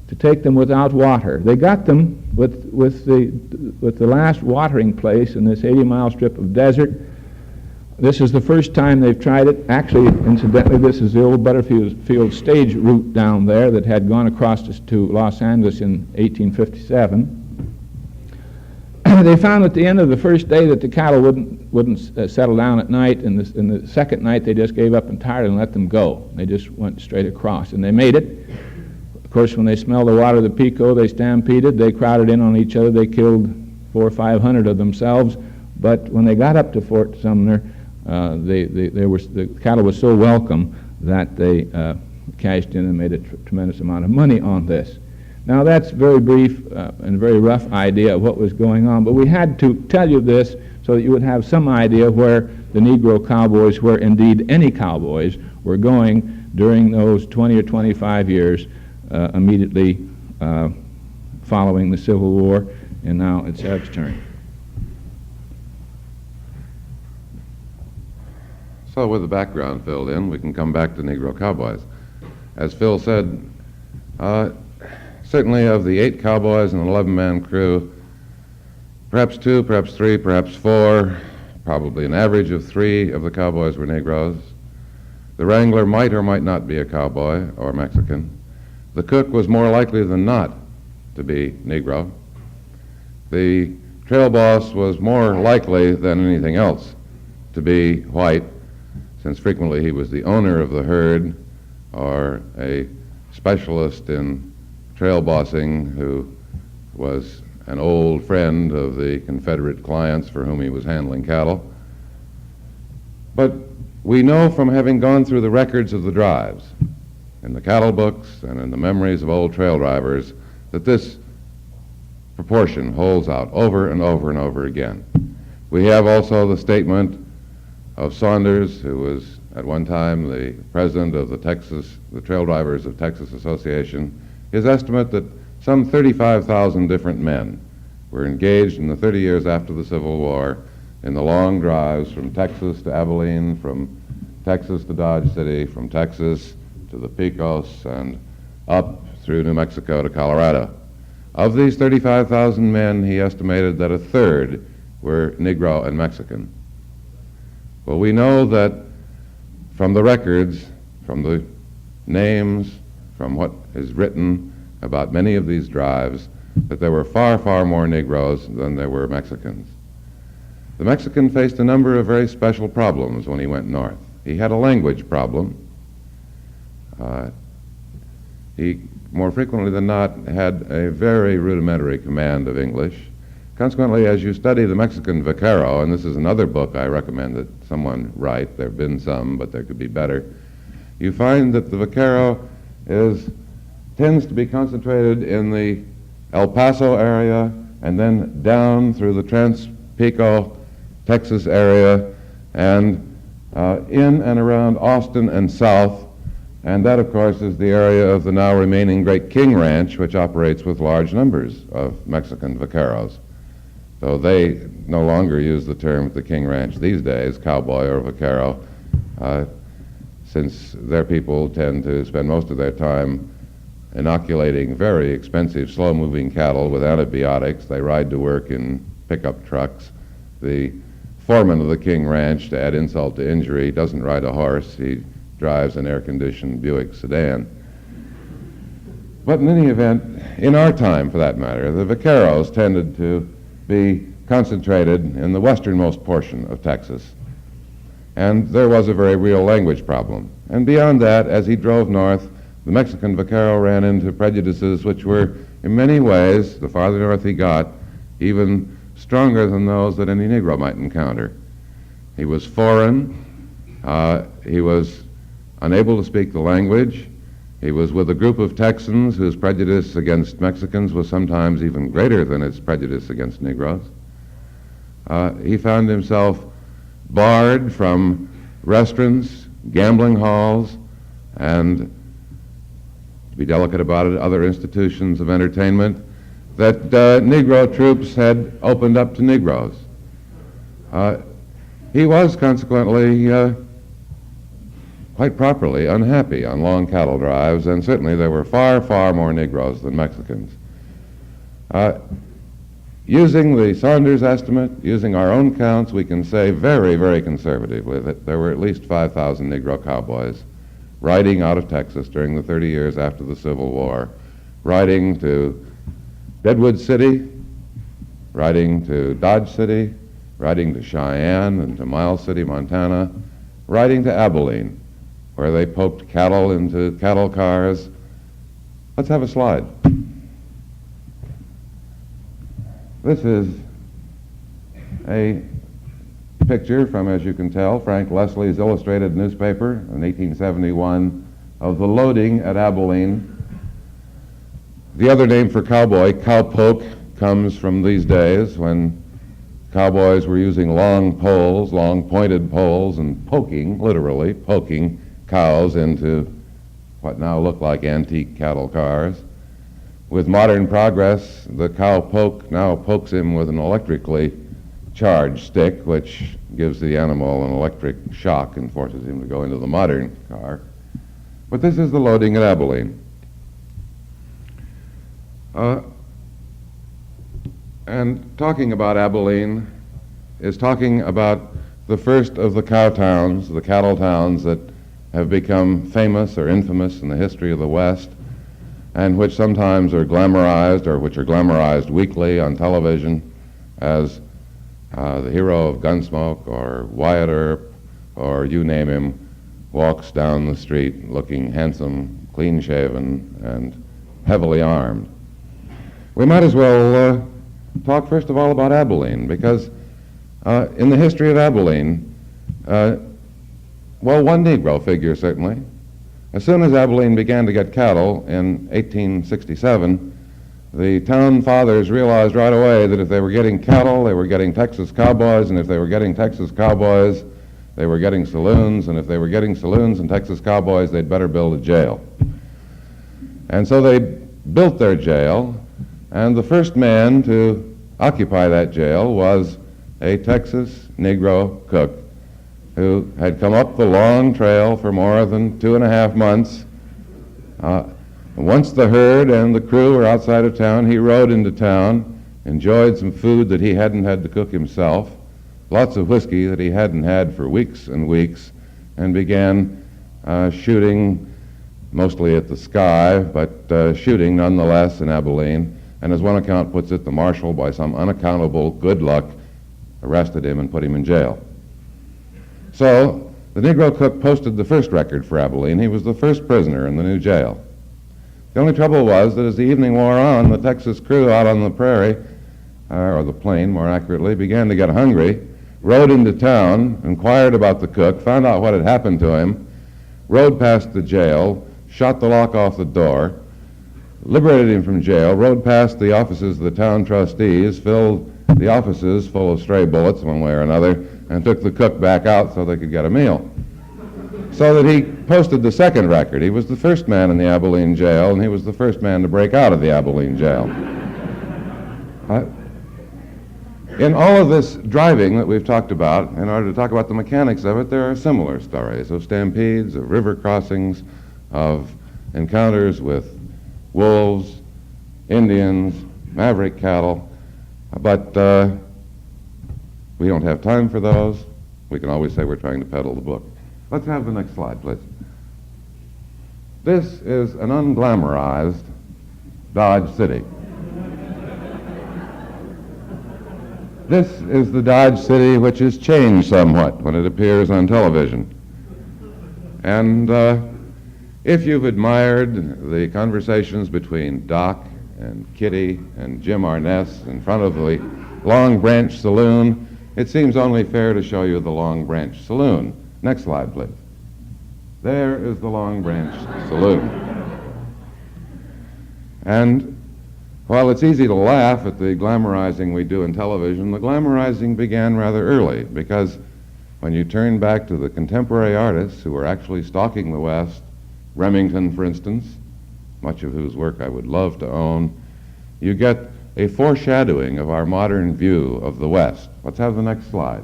to take them without water. They got them with the last watering place in this 80-mile strip of desert. This is the first time they've tried it. Actually, incidentally, this is the old Butterfield stage route down there that had gone across to Los Angeles in 1857. they found at the end of the first day that the cattle wouldn't settle down at night, and the second night they just gave up entirely and let them go. They just went straight across, and they made it. Of course, when they smelled the water of the Pico, they stampeded, they crowded in on each other, they killed 400 or 500 of themselves, but when they got up to Fort Sumner, the cattle was so welcome that they cashed in and made a tremendous amount of money on this. Now that's very brief and a very rough idea of what was going on, but we had to tell you this so that you would have some idea where the Negro cowboys, where indeed any cowboys, were going during those 20 or 25 years immediately following the Civil War, and now it's Eb's turn. So with the background filled in, we can come back to Negro cowboys. As Phil said, certainly of the 8 cowboys and an 11-man crew, perhaps 2, perhaps 3, perhaps 4, probably an average of 3 of the cowboys were Negroes. The wrangler might or might not be a cowboy or Mexican. The cook was more likely than not to be Negro. The trail boss was more likely than anything else to be white, since frequently he was the owner of the herd or a specialist in trail bossing who was an old friend of the Confederate clients for whom he was handling cattle. But we know from having gone through the records of the drives in the cattle books and in the memories of old trail drivers that this proportion holds out over and over and over again. We have also the statement of Saunders, who was at one time the president of the Trail Drivers of Texas Association, his estimate that some 35,000 different men were engaged in the 30 years after the Civil War in the long drives from Texas to Abilene, from Texas to Dodge City, from Texas to the Pecos, and up through New Mexico to Colorado. Of these 35,000 men, he estimated that a third were Negro and Mexican. Well, we know that from the records, from the names, from what is written about many of these drives, that there were far, far more Negroes than there were Mexicans. The Mexican faced a number of very special problems when he went north. He had a language problem. He, more frequently than not, had a very rudimentary command of English. Consequently, as you study the Mexican vaquero, and this is another book I recommend that someone write, there have been some, but there could be better, you find that the vaquero tends to be concentrated in the El Paso area and then down through the Trans-Pico, Texas area and in and around Austin and south. And that, of course, is the area of the now remaining Great King Ranch, which operates with large numbers of Mexican vaqueros. Though they no longer use the term the King Ranch these days, cowboy or vaquero, since their people tend to spend most of their time inoculating very expensive, slow-moving cattle with antibiotics. They ride to work in pickup trucks. The foreman of the King Ranch, to add insult to injury, doesn't ride a horse. He drives an air-conditioned Buick sedan. But in any event, in our time, for that matter, the vaqueros tended to be concentrated in the westernmost portion of Texas. And there was a very real language problem. And beyond that, as he drove north, the Mexican vaquero ran into prejudices which were, in many ways, the farther north he got, even stronger than those that any Negro might encounter. He was foreign. He was unable to speak the language. He was with a group of Texans whose prejudice against Mexicans was sometimes even greater than its prejudice against Negroes. He found himself barred from restaurants, gambling halls, and, to be delicate about it, other institutions of entertainment that Negro troops had opened up to Negroes. He was consequently quite properly unhappy on long cattle drives, and certainly there were far, far more Negroes than Mexicans. Using the Saunders estimate, using our own counts, we can say very, very conservatively that there were at least 5,000 Negro cowboys riding out of Texas during the 30 years after the Civil War, riding to Deadwood City, riding to Dodge City, riding to Cheyenne and to Miles City, Montana, riding to Abilene, where they poked cattle into cattle cars. Let's have a slide. This is a picture from, as you can tell, Frank Leslie's illustrated newspaper in 1871 of the loading at Abilene. The other name for cowboy, cowpoke, comes from these days when cowboys were using long poles, long pointed poles, and poking, literally poking cows into what now look like antique cattle cars. With modern progress, the cowpoke now pokes him with an electrically charged stick, which gives the animal an electric shock and forces him to go into the modern car. But this is the loading at Abilene. And talking about Abilene is talking about the first of the cow towns, the cattle towns that have become famous or infamous in the history of the West, and which sometimes are glamorized or which are glamorized weekly on television as the hero of Gunsmoke or Wyatt Earp or you name him walks down the street looking handsome, clean-shaven, and heavily armed. We might as well talk first of all about Abilene, because in the history of Abilene, one Negro figure certainly. As soon as Abilene began to get cattle in 1867, the town fathers realized right away that if they were getting cattle, they were getting Texas cowboys, and if they were getting Texas cowboys, they were getting saloons, and if they were getting saloons and Texas cowboys, they'd better build a jail. And so they built their jail, and the first man to occupy that jail was a Texas Negro cook who had come up the long trail for more than 2.5 months. Once the herd and the crew were outside of town, he rode into town, enjoyed some food that he hadn't had to cook himself, lots of whiskey that he hadn't had for weeks and weeks, and began shooting mostly at the sky, but shooting nonetheless in Abilene. And as one account puts it, the marshal, by some unaccountable good luck, arrested him and put him in jail. So the Negro cook posted the first record for Abilene. He was the first prisoner in the new jail. The only trouble was that as the evening wore on, the Texas crew out on the prairie, or the plain more accurately, began to get hungry, rode into town, inquired about the cook, found out what had happened to him, rode past the jail, shot the lock off the door, liberated him from jail, rode past the offices of the town trustees, filled the offices full of stray bullets one way or another, and took the cook back out so they could get a meal. So that he posted the second record. He was the first man in the Abilene jail, and he was the first man to break out of the Abilene jail. In all of this driving that we've talked about, in order to talk about the mechanics of it, there are similar stories of stampedes, of river crossings, of encounters with wolves, Indians, maverick cattle, but we don't have time for those. We can always say we're trying to peddle the book. Let's have the next slide, please. This is an unglamorized Dodge City. This is the Dodge City which has changed somewhat when it appears on television. And if you've admired the conversations between Doc and Kitty and Jim Arness in front of the Long Branch Saloon, it seems only fair to show you the Long Branch Saloon. Next slide, please. There is the Long Branch Saloon. And while it's easy to laugh at the glamorizing we do in television, the glamorizing began rather early, because when you turn back to the contemporary artists who were actually stalking the West, Remington, for instance, much of whose work I would love to own, you get a foreshadowing of our modern view of the West. Let's have the next slide.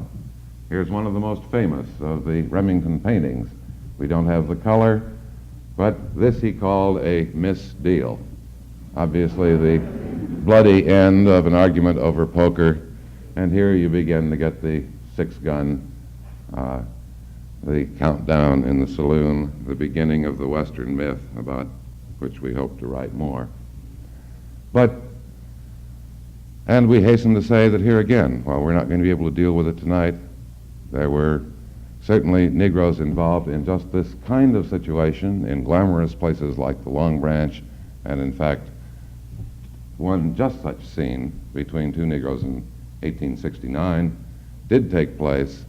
Here's one of the most famous of the Remington paintings. We don't have the color, but this he called a misdeal. Obviously the bloody end of an argument over poker, and here you begin to get the 6-gun, the countdown in the saloon, the beginning of the Western myth about which we hope to write more. But And we hasten to say that here again, while we're not going to be able to deal with it tonight, there were certainly Negroes involved in just this kind of situation in glamorous places like the Long Branch, and in fact, one just such scene between two Negroes in 1869 did take place,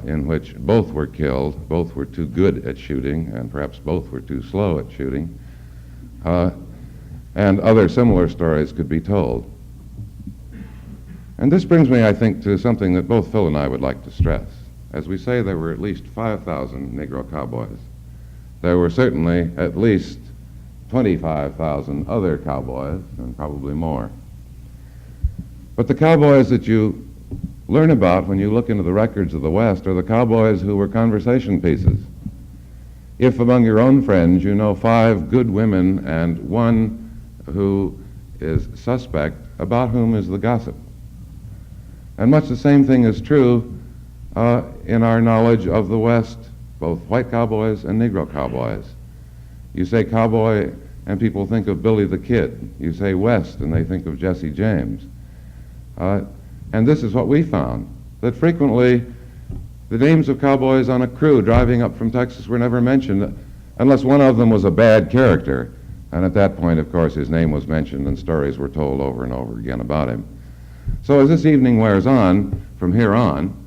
in which both were killed, both were too good at shooting, and perhaps both were too slow at shooting, and other similar stories could be told. And this brings me, I think, to something that both Phil and I would like to stress. As we say, there were at least 5,000 Negro cowboys. There were certainly at least 25,000 other cowboys, and probably more. But the cowboys that you learn about when you look into the records of the West are the cowboys who were conversation pieces. If among your own friends you know 5 good women and one who is suspect, about whom is the gossip? And much the same thing is true in our knowledge of the West, both white cowboys and Negro cowboys. You say cowboy and people think of Billy the Kid. You say West and they think of Jesse James. And this is what we found, that frequently the names of cowboys on a crew driving up from Texas were never mentioned unless one of them was a bad character. And at that point, of course, his name was mentioned and stories were told over and over again about him. So as this evening wears on, from here on,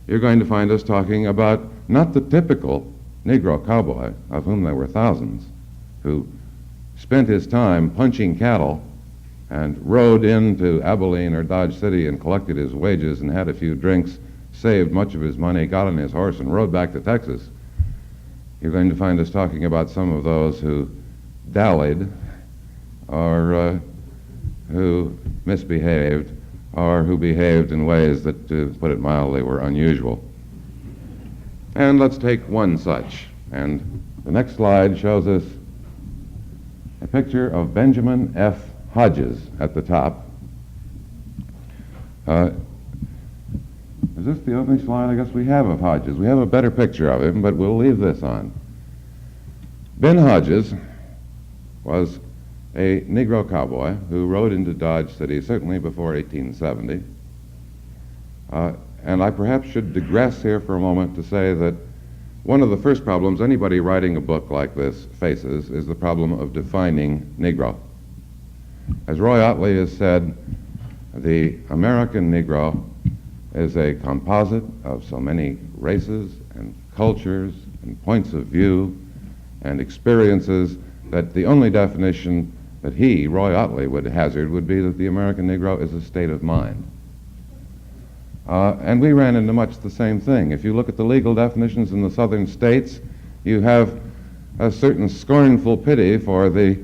you're going to find us talking about not the typical Negro cowboy, of whom there were thousands, who spent his time punching cattle and rode into Abilene or Dodge City and collected his wages and had a few drinks, saved much of his money, got on his horse and rode back to Texas. You're going to find us talking about some of those who dallied or who misbehaved or who behaved in ways that, to put it mildly, were unusual. And let's take one such. And the next slide shows us a picture of Benjamin F. Hodges at the top. Is this the only slide I guess we have of Hodges? We have a better picture of him, but we'll leave this on. Ben Hodges was a Negro cowboy who rode into Dodge City certainly before 1870. And I perhaps should digress here for a moment to say that one of the first problems anybody writing a book like this faces is the problem of defining Negro. As Roy Ottley has said, the American Negro is a composite of so many races and cultures and points of view and experiences that the only definition that he, Roy Ottley, would hazard would be that the American Negro is a state of mind. And we ran into much the same thing. If you look at the legal definitions in the southern states, you have a certain scornful pity for the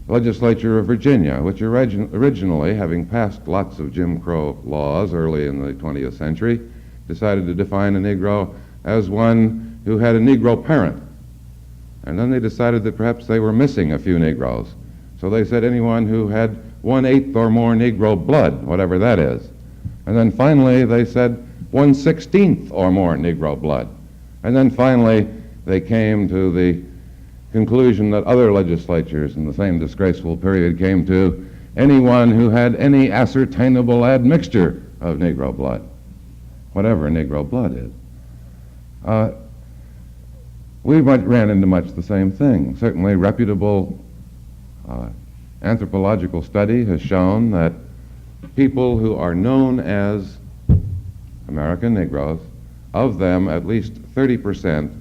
legislature of Virginia, which originally, having passed lots of Jim Crow laws early in the 20th century, decided to define a Negro as one who had a Negro parent. And then they decided that perhaps they were missing a few Negroes. So they said anyone who had 1/8 or more Negro blood, whatever that is. And then finally they said 1/16 or more Negro blood. And then finally they came to the conclusion that other legislatures in the same disgraceful period came to anyone who had any ascertainable admixture of Negro blood, whatever Negro blood is. We ran into much the same thing. Certainly reputable anthropological study has shown that people who are known as American Negroes, of them at least 30%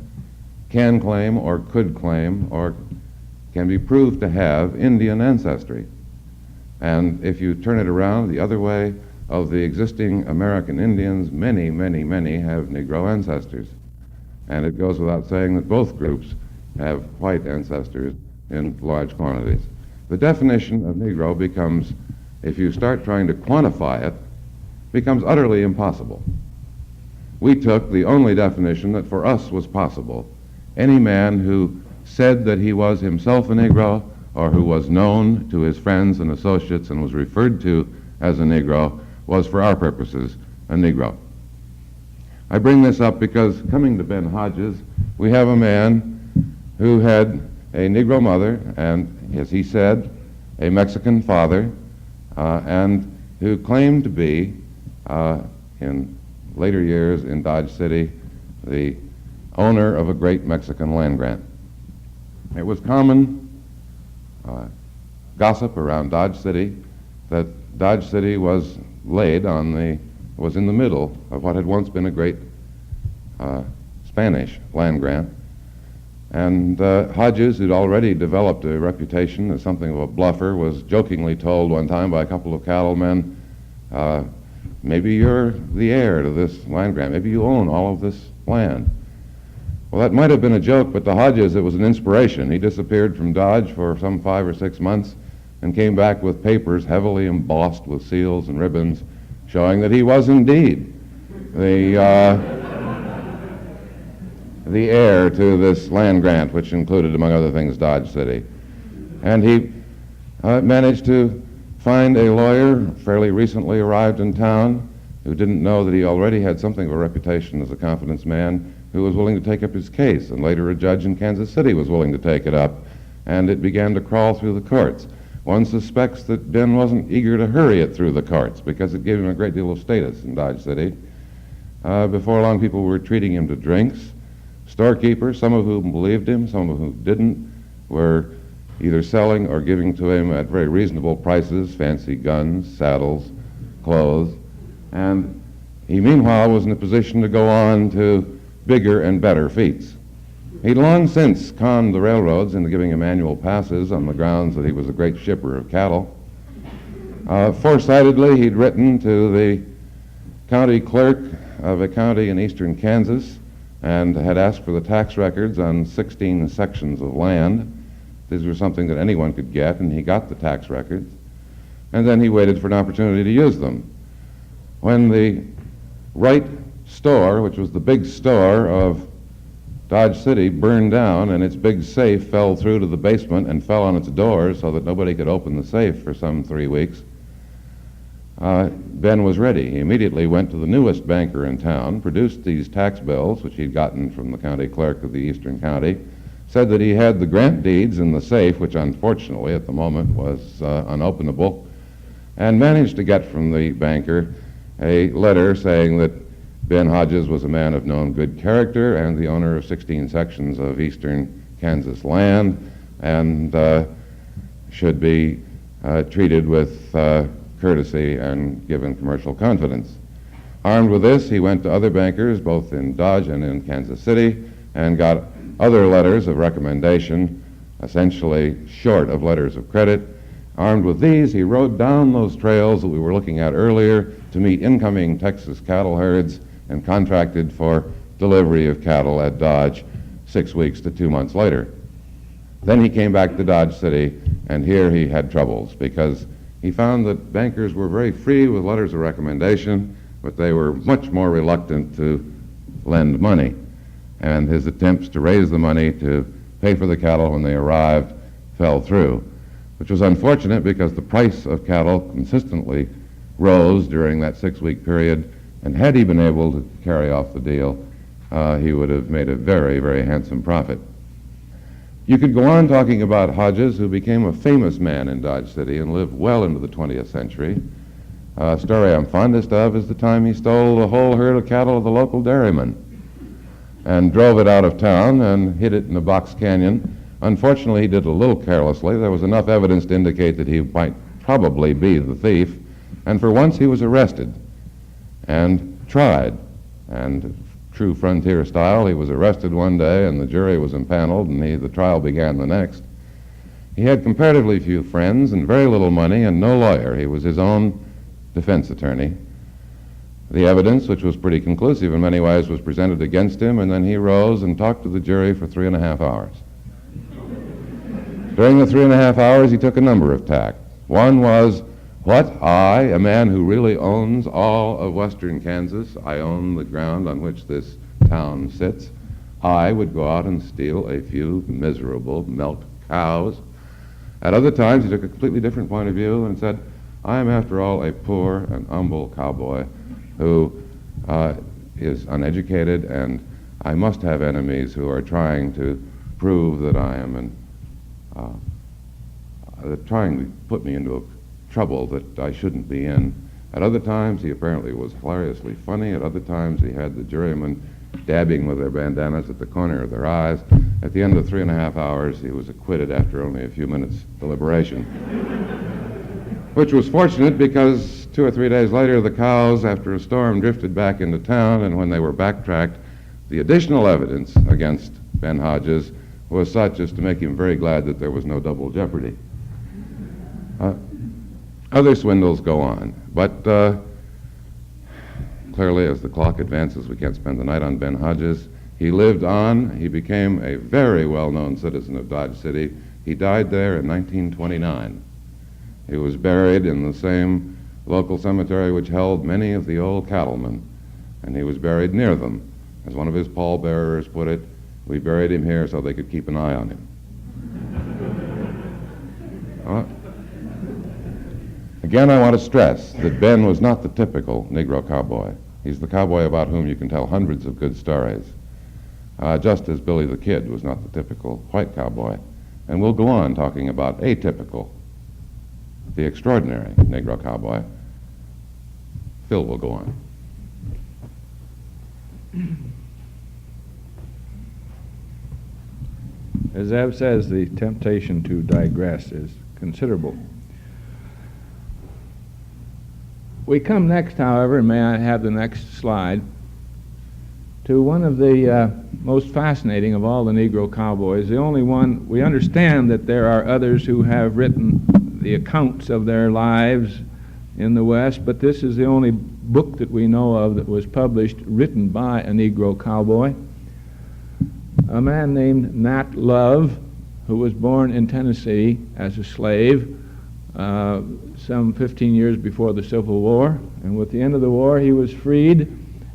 can claim or could claim or can be proved to have Indian ancestry. And if you turn it around the other way, of the existing American Indians, many, many, many have Negro ancestors. And it goes without saying that both groups have white ancestors in large quantities. The definition of Negro becomes, if you start trying to quantify it, becomes utterly impossible. We took the only definition that for us was possible. Any man who said that he was himself a Negro, or who was known to his friends and associates and was referred to as a Negro, was for our purposes a Negro. I bring this up because, coming to Ben Hodges, we have a man who had a Negro mother and, as he said, a Mexican father, and who claimed to be, in later years in Dodge City, the owner of a great Mexican land grant. It was common gossip around Dodge City that Dodge City was was in the middle of what had once been a great Spanish land grant. And Hodges, who'd already developed a reputation as something of a bluffer, was jokingly told one time by a couple of cattlemen, maybe you're the heir to this land grant, maybe you own all of this land. Well, that might have been a joke, but to Hodges it was an inspiration. He disappeared from Dodge for some 5 or 6 months and came back with papers heavily embossed with seals and ribbons showing that he was indeed the heir to this land grant, which included, among other things, Dodge City. And he managed to find a lawyer fairly recently arrived in town who didn't know that he already had something of a reputation as a confidence man, who was willing to take up his case, and later a judge in Kansas City was willing to take it up, and it began to crawl through the courts. One suspects that Ben wasn't eager to hurry it through the courts because it gave him a great deal of status in Dodge City. Before long, people were treating him to drinks. Storekeepers, some of whom believed him, some of whom didn't, were either selling or giving to him at very reasonable prices fancy guns, saddles, clothes, and he meanwhile was in a position to go on to bigger and better feats. He'd long since conned the railroads into giving him annual passes on the grounds that he was a great shipper of cattle. Foresightedly, he'd written to the county clerk of a county in eastern Kansas and had asked for the tax records on 16 sections of land. These were something that anyone could get, and he got the tax records. And then he waited for an opportunity to use them. When the Wright store, which was the big store of Dodge City, burned down and its big safe fell through to the basement and fell on its doors so that nobody could open the safe for some 3 weeks, Ben was ready. He immediately went to the newest banker in town, produced these tax bills, which he'd gotten from the county clerk of the eastern county, said that he had the grant deeds in the safe, which unfortunately at the moment was unopenable, and managed to get from the banker a letter saying that Ben Hodges was a man of known good character and the owner of 16 sections of eastern Kansas land and should be treated with courtesy and given commercial confidence. Armed with this, he went to other bankers, both in Dodge and in Kansas City, and got other letters of recommendation, essentially short of letters of credit. Armed with these, he rode down those trails that we were looking at earlier to meet incoming Texas cattle herds and contracted for delivery of cattle at Dodge 6 weeks to 2 months later. Then he came back to Dodge City, and here he had troubles because he found that bankers were very free with letters of recommendation, but they were much more reluctant to lend money. And his attempts to raise the money to pay for the cattle when they arrived fell through, which was unfortunate because the price of cattle consistently rose during that 6-week period, and had he been able to carry off the deal, he would have made a very, very handsome profit. You could go on talking about Hodges, who became a famous man in Dodge City and lived well into the 20th century. A story I'm fondest of is the time he stole the whole herd of cattle of the local dairyman and drove it out of town and hid it in a box canyon. Unfortunately, he did it a little carelessly. There was enough evidence to indicate that he might probably be the thief, and for once he was arrested and tried. And true frontier style, he was arrested one day and the jury was impaneled and the trial began the next. He had comparatively few friends and very little money and no lawyer. He was his own defense attorney. The evidence, which was pretty conclusive in many ways, was presented against him, and then he rose and talked to the jury for 3.5 hours. During the 3.5 hours, he took a number of tacks. One was, what, I, a man who really owns all of western Kansas, I own the ground on which this town sits, I would go out and steal a few miserable milk cows. At other times, he took a completely different point of view and said, I am, after all, a poor and humble cowboy who is uneducated, and I must have enemies who are trying to prove that I am trying to put me into a trouble that I shouldn't be in. At other times, he apparently was hilariously funny. At other times, he had the jurymen dabbing with their bandanas at the corner of their eyes. At the end of 3.5 hours, he was acquitted after only a few minutes' deliberation, which was fortunate because 2 or 3 days later, the cows, after a storm, drifted back into town, and when they were backtracked, the additional evidence against Ben Hodges was such as to make him very glad that there was no double jeopardy. Other swindles go on, but clearly as the clock advances, we can't spend the night on Ben Hodges. He lived on. He became a very well-known citizen of Dodge City. He died there in 1929. He was buried in the same local cemetery which held many of the old cattlemen, and he was buried near them. As one of his pallbearers put it, we buried him here so they could keep an eye on him. Again, I want to stress that Ben was not the typical Negro cowboy. He's the cowboy about whom you can tell hundreds of good stories, just as Billy the Kid was not the typical white cowboy. And we'll go on talking about atypical, the extraordinary Negro cowboy. Phil will go on. As Ev says, the temptation to digress is considerable. We come next, however, and may I have the next slide, to one of the most fascinating of all the Negro cowboys, the only one. We understand that there are others who have written the accounts of their lives in the West, but this is the only book that we know of that was published, written by a Negro cowboy, a man named Nat Love, who was born in Tennessee as a slave some 15 years before the Civil War. And with the end of the war, he was freed,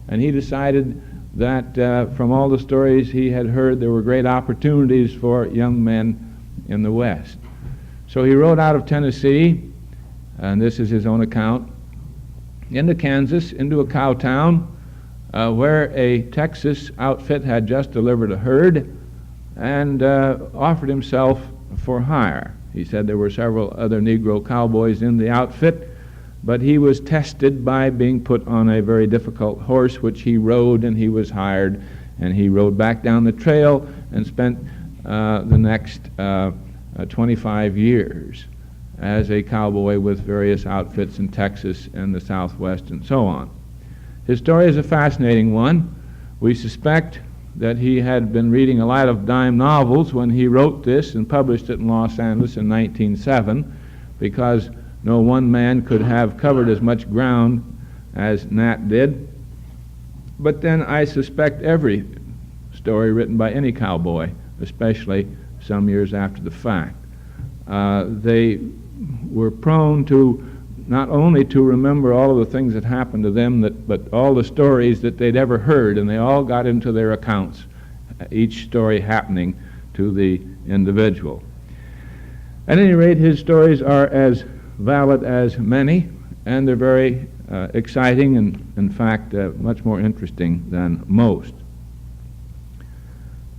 and he decided that from all the stories he had heard, there were great opportunities for young men in the West. So he rode out of Tennessee, and this is his own account, into Kansas, into a cow town, where a Texas outfit had just delivered a herd and offered himself for hire. He said there were several other Negro cowboys in the outfit, but he was tested by being put on a very difficult horse, which he rode, and he was hired, and he rode back down the trail and spent the next 25 years as a cowboy with various outfits in Texas and the Southwest and so on. His story is a fascinating one. We suspect that he had been reading a lot of dime novels when he wrote this and published it in Los Angeles in 1907, because no one man could have covered as much ground as Nat did. But then I suspect every story written by any cowboy, especially some years after the fact, they were prone to not only to remember all of the things that happened to them, but all the stories that they'd ever heard, and they all got into their accounts, each story happening to the individual. At any rate, his stories are as valid as many, and they're very exciting and, in fact, much more interesting than most.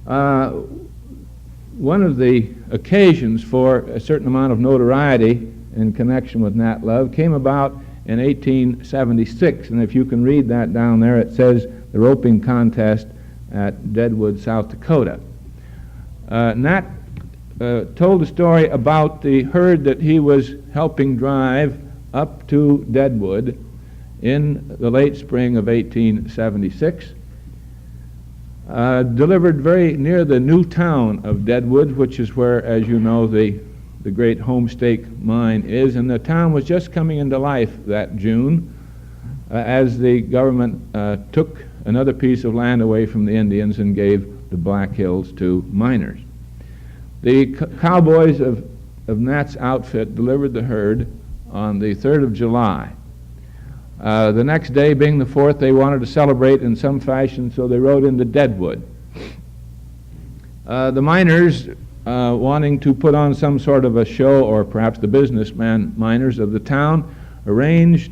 One of the occasions for a certain amount of notoriety in connection with Nat Love came about in 1876, and if you can read that down there, it says the roping contest at Deadwood, South Dakota. Nat told a story about the herd that he was helping drive up to Deadwood in the late spring of 1876, delivered very near the new town of Deadwood, which is where, as you know, the great Homestake mine is, and the town was just coming into life that June as the government took another piece of land away from the Indians and gave the Black Hills to miners. The cowboys of Nat's outfit delivered the herd on the 3rd of July. The next day, being the 4th, they wanted to celebrate in some fashion, so they rode into Deadwood. The miners, wanting to put on some sort of a show, or perhaps the businessman miners of the town, arranged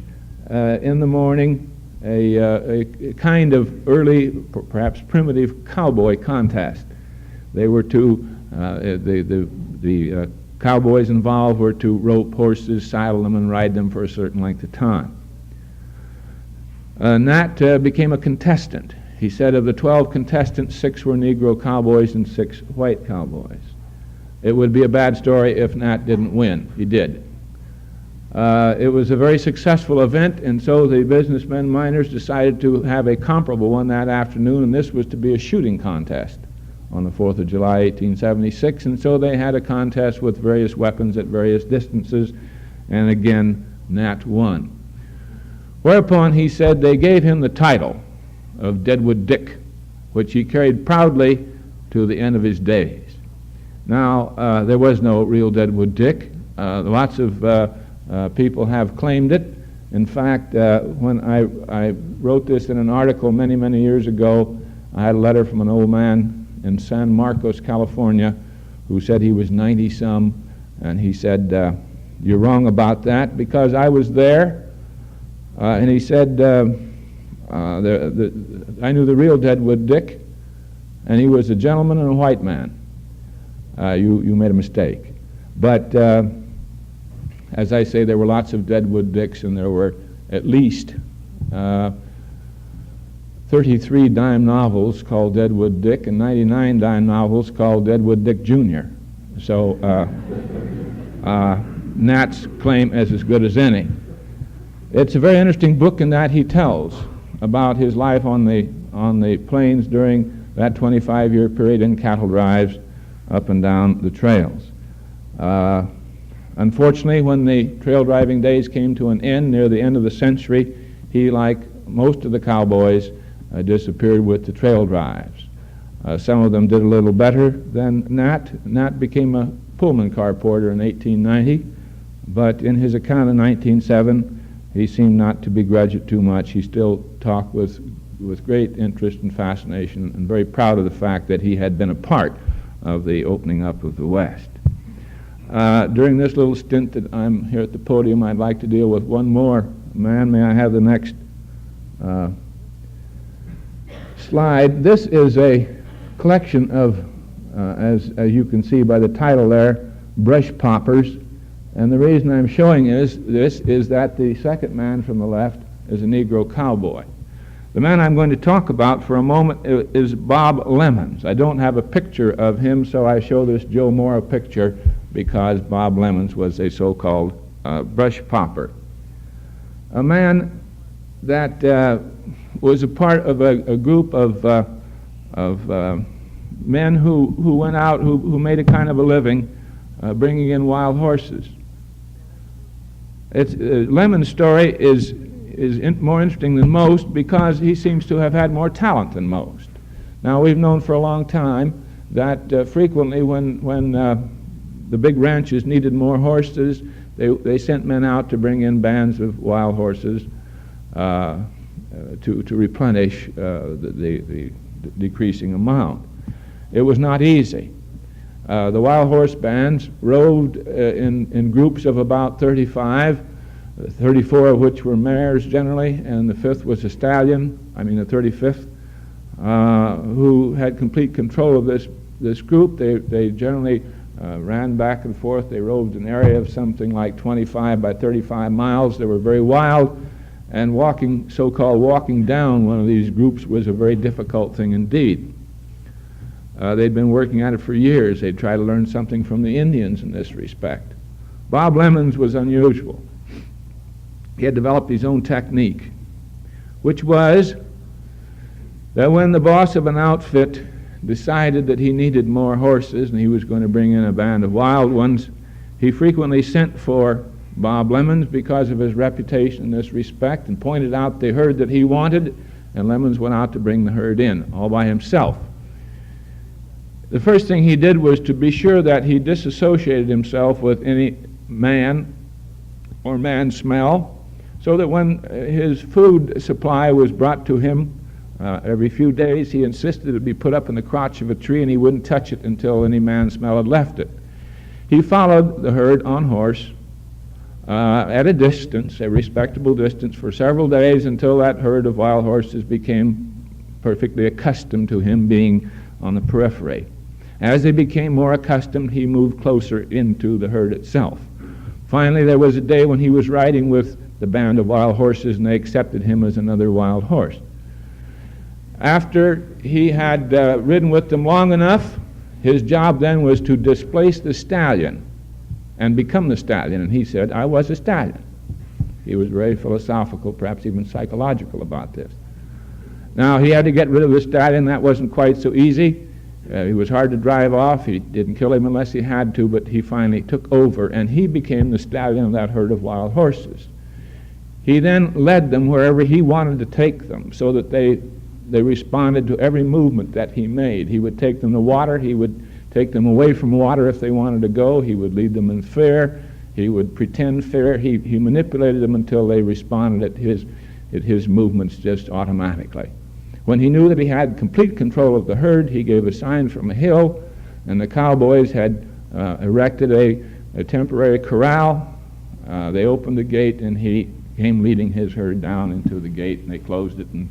in the morning a kind of early, perhaps primitive cowboy contest. They were to, the cowboys involved were to rope horses, saddle them, and ride them for a certain length of time. Nat became a contestant. He said of the 12 contestants, 6 were Negro cowboys and 6 white cowboys. It would be a bad story if Nat didn't win. He did. It was a very successful event, and so the businessmen miners decided to have a comparable one that afternoon, and this was to be a shooting contest on the 4th of July, 1876, and so they had a contest with various weapons at various distances, and again, Nat won. Whereupon he said they gave him the title of Deadwood Dick, which he carried proudly to the end of his days. Now, there was no real Deadwood Dick. Lots of people have claimed it. In fact, when I wrote this in an article many, many years ago, I had a letter from an old man in San Marcos, California, who said he was 90-some, and he said, "You're wrong about that, because I was there." And he said, I knew the real Deadwood Dick, and he was a gentleman and a white man. You made a mistake. But as I say, there were lots of Deadwood Dicks, and there were at least 33 dime novels called Deadwood Dick and 99 dime novels called Deadwood Dick Jr. So Nat's claim is as good as any. It's a very interesting book in that he tells about his life on the plains during that 25-year period in cattle drives up and down the trails. Unfortunately, when the trail driving days came to an end near the end of the century, he, like most of the cowboys, disappeared with the trail drives. Some of them did a little better than Nat. Nat became a Pullman car porter in 1890, but in his account in 1907, he seemed not to begrudge it too much. He still talked with great interest and fascination, and very proud of the fact that he had been a part of the opening up of the West. During this little stint that I'm here at the podium, I'd like to deal with one more man. May I have the next slide? This is a collection of, as you can see by the title there, brush poppers. And the reason I'm showing this is that the second man from the left is a Negro cowboy. The man I'm going to talk about for a moment is Bob Lemons. I don't have a picture of him, so I show this Joe Mora picture because Bob Lemons was a so-called brush popper. A man that was a part of a group of men who went out, who made a kind of a living bringing in wild horses. Lemon's story is more interesting than most because he seems to have had more talent than most. Now, we've known for a long time that frequently when the big ranches needed more horses, they sent men out to bring in bands of wild horses to replenish the decreasing amount. It was not easy. The wild horse bands roved in groups of about 35, 34 of which were mares generally, and the 5th was a stallion, the 35th, who had complete control of this group. They generally ran back and forth. They roved an area of something like 25 by 35 miles. They were very wild, and so-called walking down one of these groups was a very difficult thing indeed. They'd been working at it for years. They'd try to learn something from the Indians in this respect. Bob Lemons was unusual. He had developed his own technique, which was that when the boss of an outfit decided that he needed more horses and he was going to bring in a band of wild ones, he frequently sent for Bob Lemons because of his reputation in this respect and pointed out the herd that he wanted, and Lemons went out to bring the herd in all by himself. The first thing he did was to be sure that he disassociated himself with any man or man smell, so that when his food supply was brought to him every few days, he insisted it be put up in the crotch of a tree and he wouldn't touch it until any man smell had left it. He followed the herd on horse at a distance, a respectable distance, for several days until that herd of wild horses became perfectly accustomed to him being on the periphery. As they became more accustomed, he moved closer into the herd itself. Finally, there was a day when he was riding with the band of wild horses, and they accepted him as another wild horse. After he had ridden with them long enough, his job then was to displace the stallion and become the stallion. And he said, I was a stallion. He was very philosophical, perhaps even psychological about this. Now, he had to get rid of the stallion. That wasn't quite so easy. He was hard to drive off. He didn't kill him unless he had to, but he finally took over, and he became the stallion of that herd of wild horses. He then led them wherever he wanted to take them, so that they responded to every movement that he made. He would take them to water. He would take them away from water if they wanted to go. He would lead them in fear. He would pretend fear. He manipulated them until they responded at his movements just automatically. When he knew that he had complete control of the herd, he gave a sign from a hill, and the Cowboys had erected a temporary corral. They opened the gate, and he came leading his herd down into the gate, and they closed it, and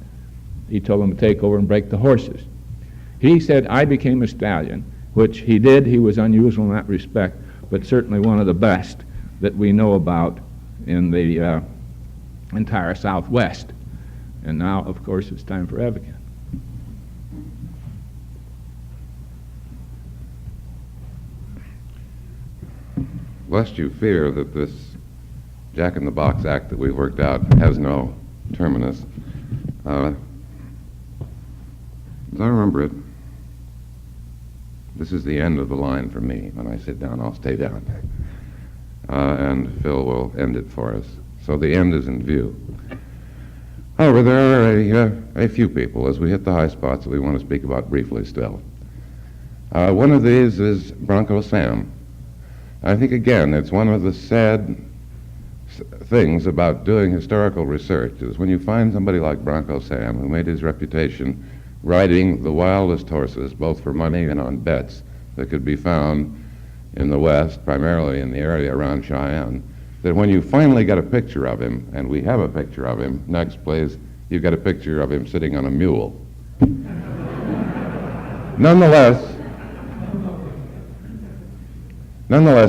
he told them to take over and break the horses. He said, I became a stallion, which he did. He was unusual in that respect, but certainly one of the best that we know about in the entire Southwest. And now, of course, it's time for Evigan. Lest you fear that this Jack-in-the-Box act that we've worked out has no terminus, as I remember it, this is the end of the line for me. When I sit down, I'll stay down. And Phil will end it for us. So the end is in view. However, there are a few people, as we hit the high spots, that we want to speak about briefly still. One of these is Bronco Sam. I think, again, it's one of the sad things about doing historical research is when you find somebody like Bronco Sam, who made his reputation riding the wildest horses, both for money and on bets, that could be found in the West, primarily in the area around Cheyenne, that when you finally get a picture of him, and we have a picture of him, next please, you've got a picture of him sitting on a mule. Nonetheless,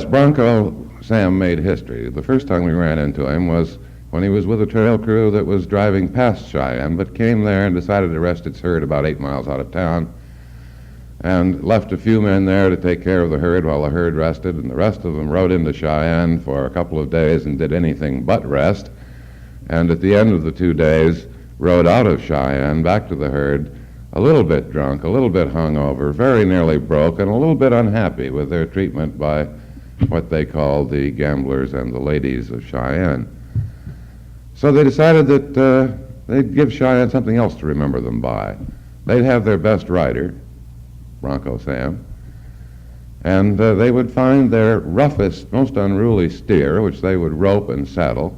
Bronco Sam made history. The first time we ran into him was when he was with a trail crew that was driving past Cheyenne, but came there and decided to rest its herd about 8 miles out of town, and left a few men there to take care of the herd while the herd rested, and the rest of them rode into Cheyenne for a couple of days and did anything but rest, and at the end of the 2 days rode out of Cheyenne back to the herd a little bit drunk, a little bit hungover, very nearly broke, and a little bit unhappy with their treatment by what they called the gamblers and the ladies of Cheyenne. So they decided that they'd give Cheyenne something else to remember them by. They'd have their best rider, Bronco Sam, and they would find their roughest, most unruly steer, which they would rope and saddle,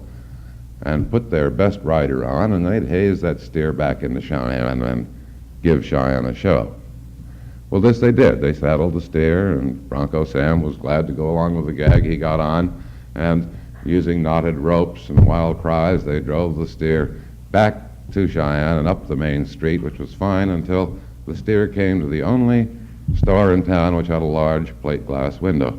and put their best rider on, and they'd haze that steer back into Cheyenne and give Cheyenne a show. Well, this they did. They saddled the steer, and Bronco Sam was glad to go along with the gag he got on, and using knotted ropes and wild cries, they drove the steer back to Cheyenne and up the main street, which was fine until the steer came to the only store in town which had a large plate glass window.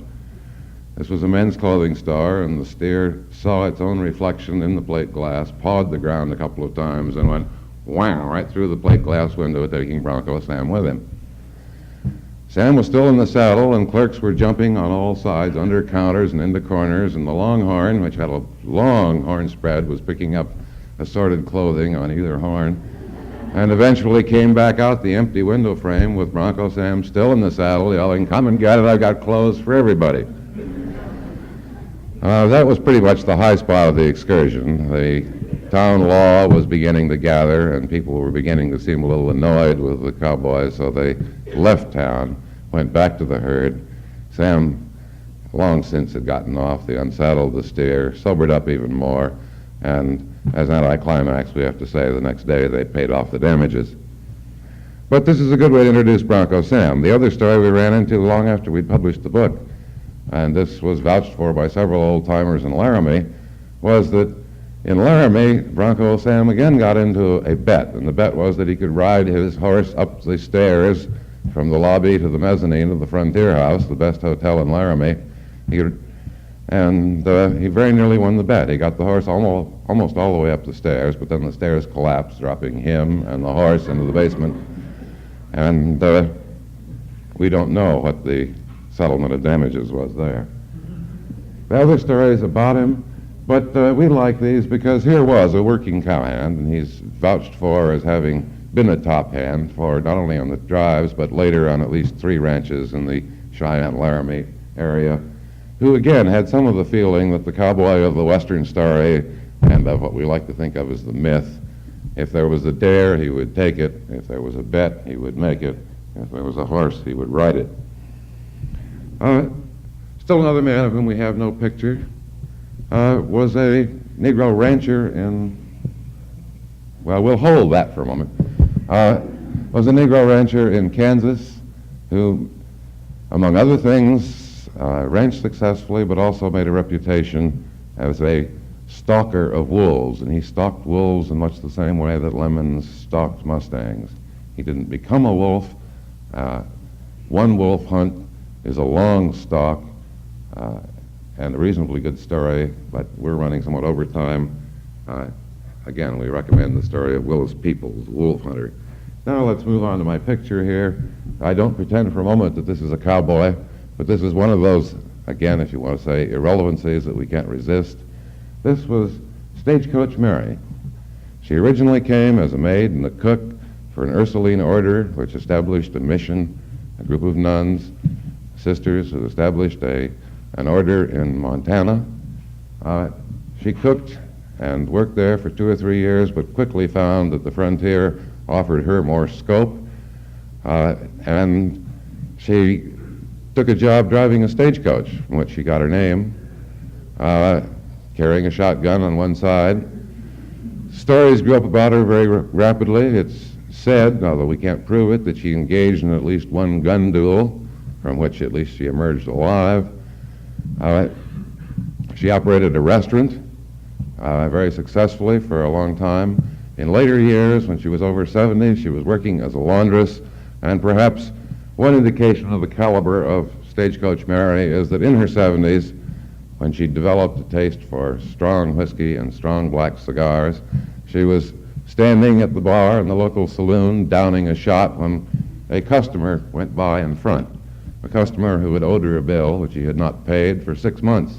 This was a men's clothing store, and the steer saw its own reflection in the plate glass, pawed the ground a couple of times, and went whang right through the plate glass window, taking Bronco Sam with him. Sam was still in the saddle, and clerks were jumping on all sides, under counters and into corners, and the Longhorn, which had a long horn spread, was picking up assorted clothing on either horn, and eventually came back out the empty window frame with Bronco Sam still in the saddle, yelling, "Come and get it, I've got clothes for everybody." That was pretty much the high spot of the excursion. The town law was beginning to gather, and people were beginning to seem a little annoyed with the Cowboys, so they left town, went back to the herd. Sam, long since had gotten off, they unsaddled the steer, sobered up even more, and as an anticlimax, we have to say, the next day they paid off the damages. But this is a good way to introduce Bronco Sam. The other story we ran into long after we'd published the book, and this was vouched for by several old-timers in Laramie, was that in Laramie, Bronco Sam again got into a bet, and the bet was that he could ride his horse up the stairs from the lobby to the mezzanine of the Frontier House, the best hotel in Laramie. He could And he very nearly won the bet. He got the horse almost all the way up the stairs, but then the stairs collapsed, dropping him and the horse into the basement. And we don't know what the settlement of damages was there. The other stories about him, but we like these because here was a working cowhand, and he's vouched for as having been a top hand for not only on the drives, but later on at least 3 ranches in the Cheyenne-Laramie area, who again had some of the feeling that the cowboy of the Western story and of what we like to think of as the myth, if there was a dare, he would take it. If there was a bet, he would make it. If there was a horse, he would ride it. Still another man of whom we have no picture was a Negro rancher in, well, we'll hold that for a moment. Was a Negro rancher in Kansas who, among other things, ranched successfully, but also made a reputation as a stalker of wolves, and he stalked wolves in much the same way that Lemons stalked mustangs. He didn't become a wolf. One wolf hunt is a long stalk and a reasonably good story, but we're running somewhat over time. Again, we recommend the story of Willis Peoples, the wolf hunter. Now let's move on to my picture here. I don't pretend for a moment that this is a cowboy, but this is one of those, again, if you want to say, irrelevancies that we can't resist. This was Stagecoach Mary. She originally came as a maid and a cook for an Ursuline order, which established a mission, a group of nuns, sisters who established an order in Montana. She cooked and worked there for 2 or 3 years, but quickly found that the frontier offered her more scope, and she took a job driving a stagecoach, from which she got her name, carrying a shotgun on one side. Stories grew up about her very rapidly. It's said, although we can't prove it, that she engaged in at least one gun duel, from which at least she emerged alive. She operated a restaurant very successfully for a long time. In later years, when she was over 70, she was working as a laundress, and perhaps one indication of the caliber of Stagecoach Mary is that in her 70s, when she developed a taste for strong whiskey and strong black cigars, she was standing at the bar in the local saloon downing a shot when a customer went by in front, a customer who had owed her a bill which he had not paid for 6 months.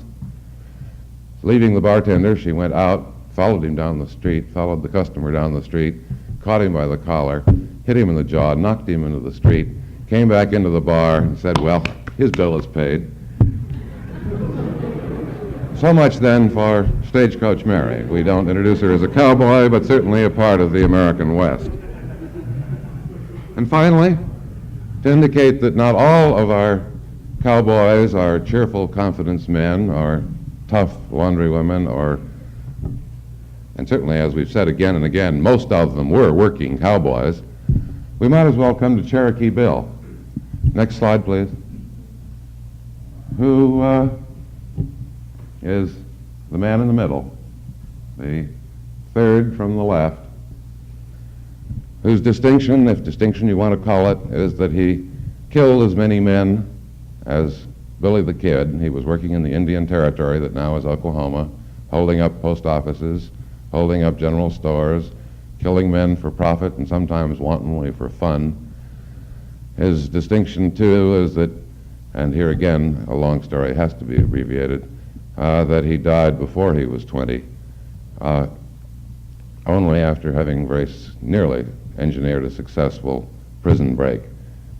Leaving the bartender, she went out, followed him down the street, followed the customer down the street, caught him by the collar, hit him in the jaw, knocked him into the street, came back into the bar and said, well, his bill is paid. So much then for Stagecoach Mary. We don't introduce her as a cowboy, but certainly a part of the American West. And finally, to indicate that not all of our cowboys are cheerful confidence men or tough laundry women, and certainly, as we've said again and again, most of them were working cowboys, we might as well come to Cherokee Bill. Next slide, please. Who is the man in the middle, the third from the left, whose distinction, if distinction you want to call it, is that he killed as many men as Billy the Kid. He was working in the Indian Territory that now is Oklahoma, holding up post offices, holding up general stores, killing men for profit and sometimes wantonly for fun. His distinction, too, is that, and here again a long story has to be abbreviated, that he died before he was 20, only after having very nearly engineered a successful prison break.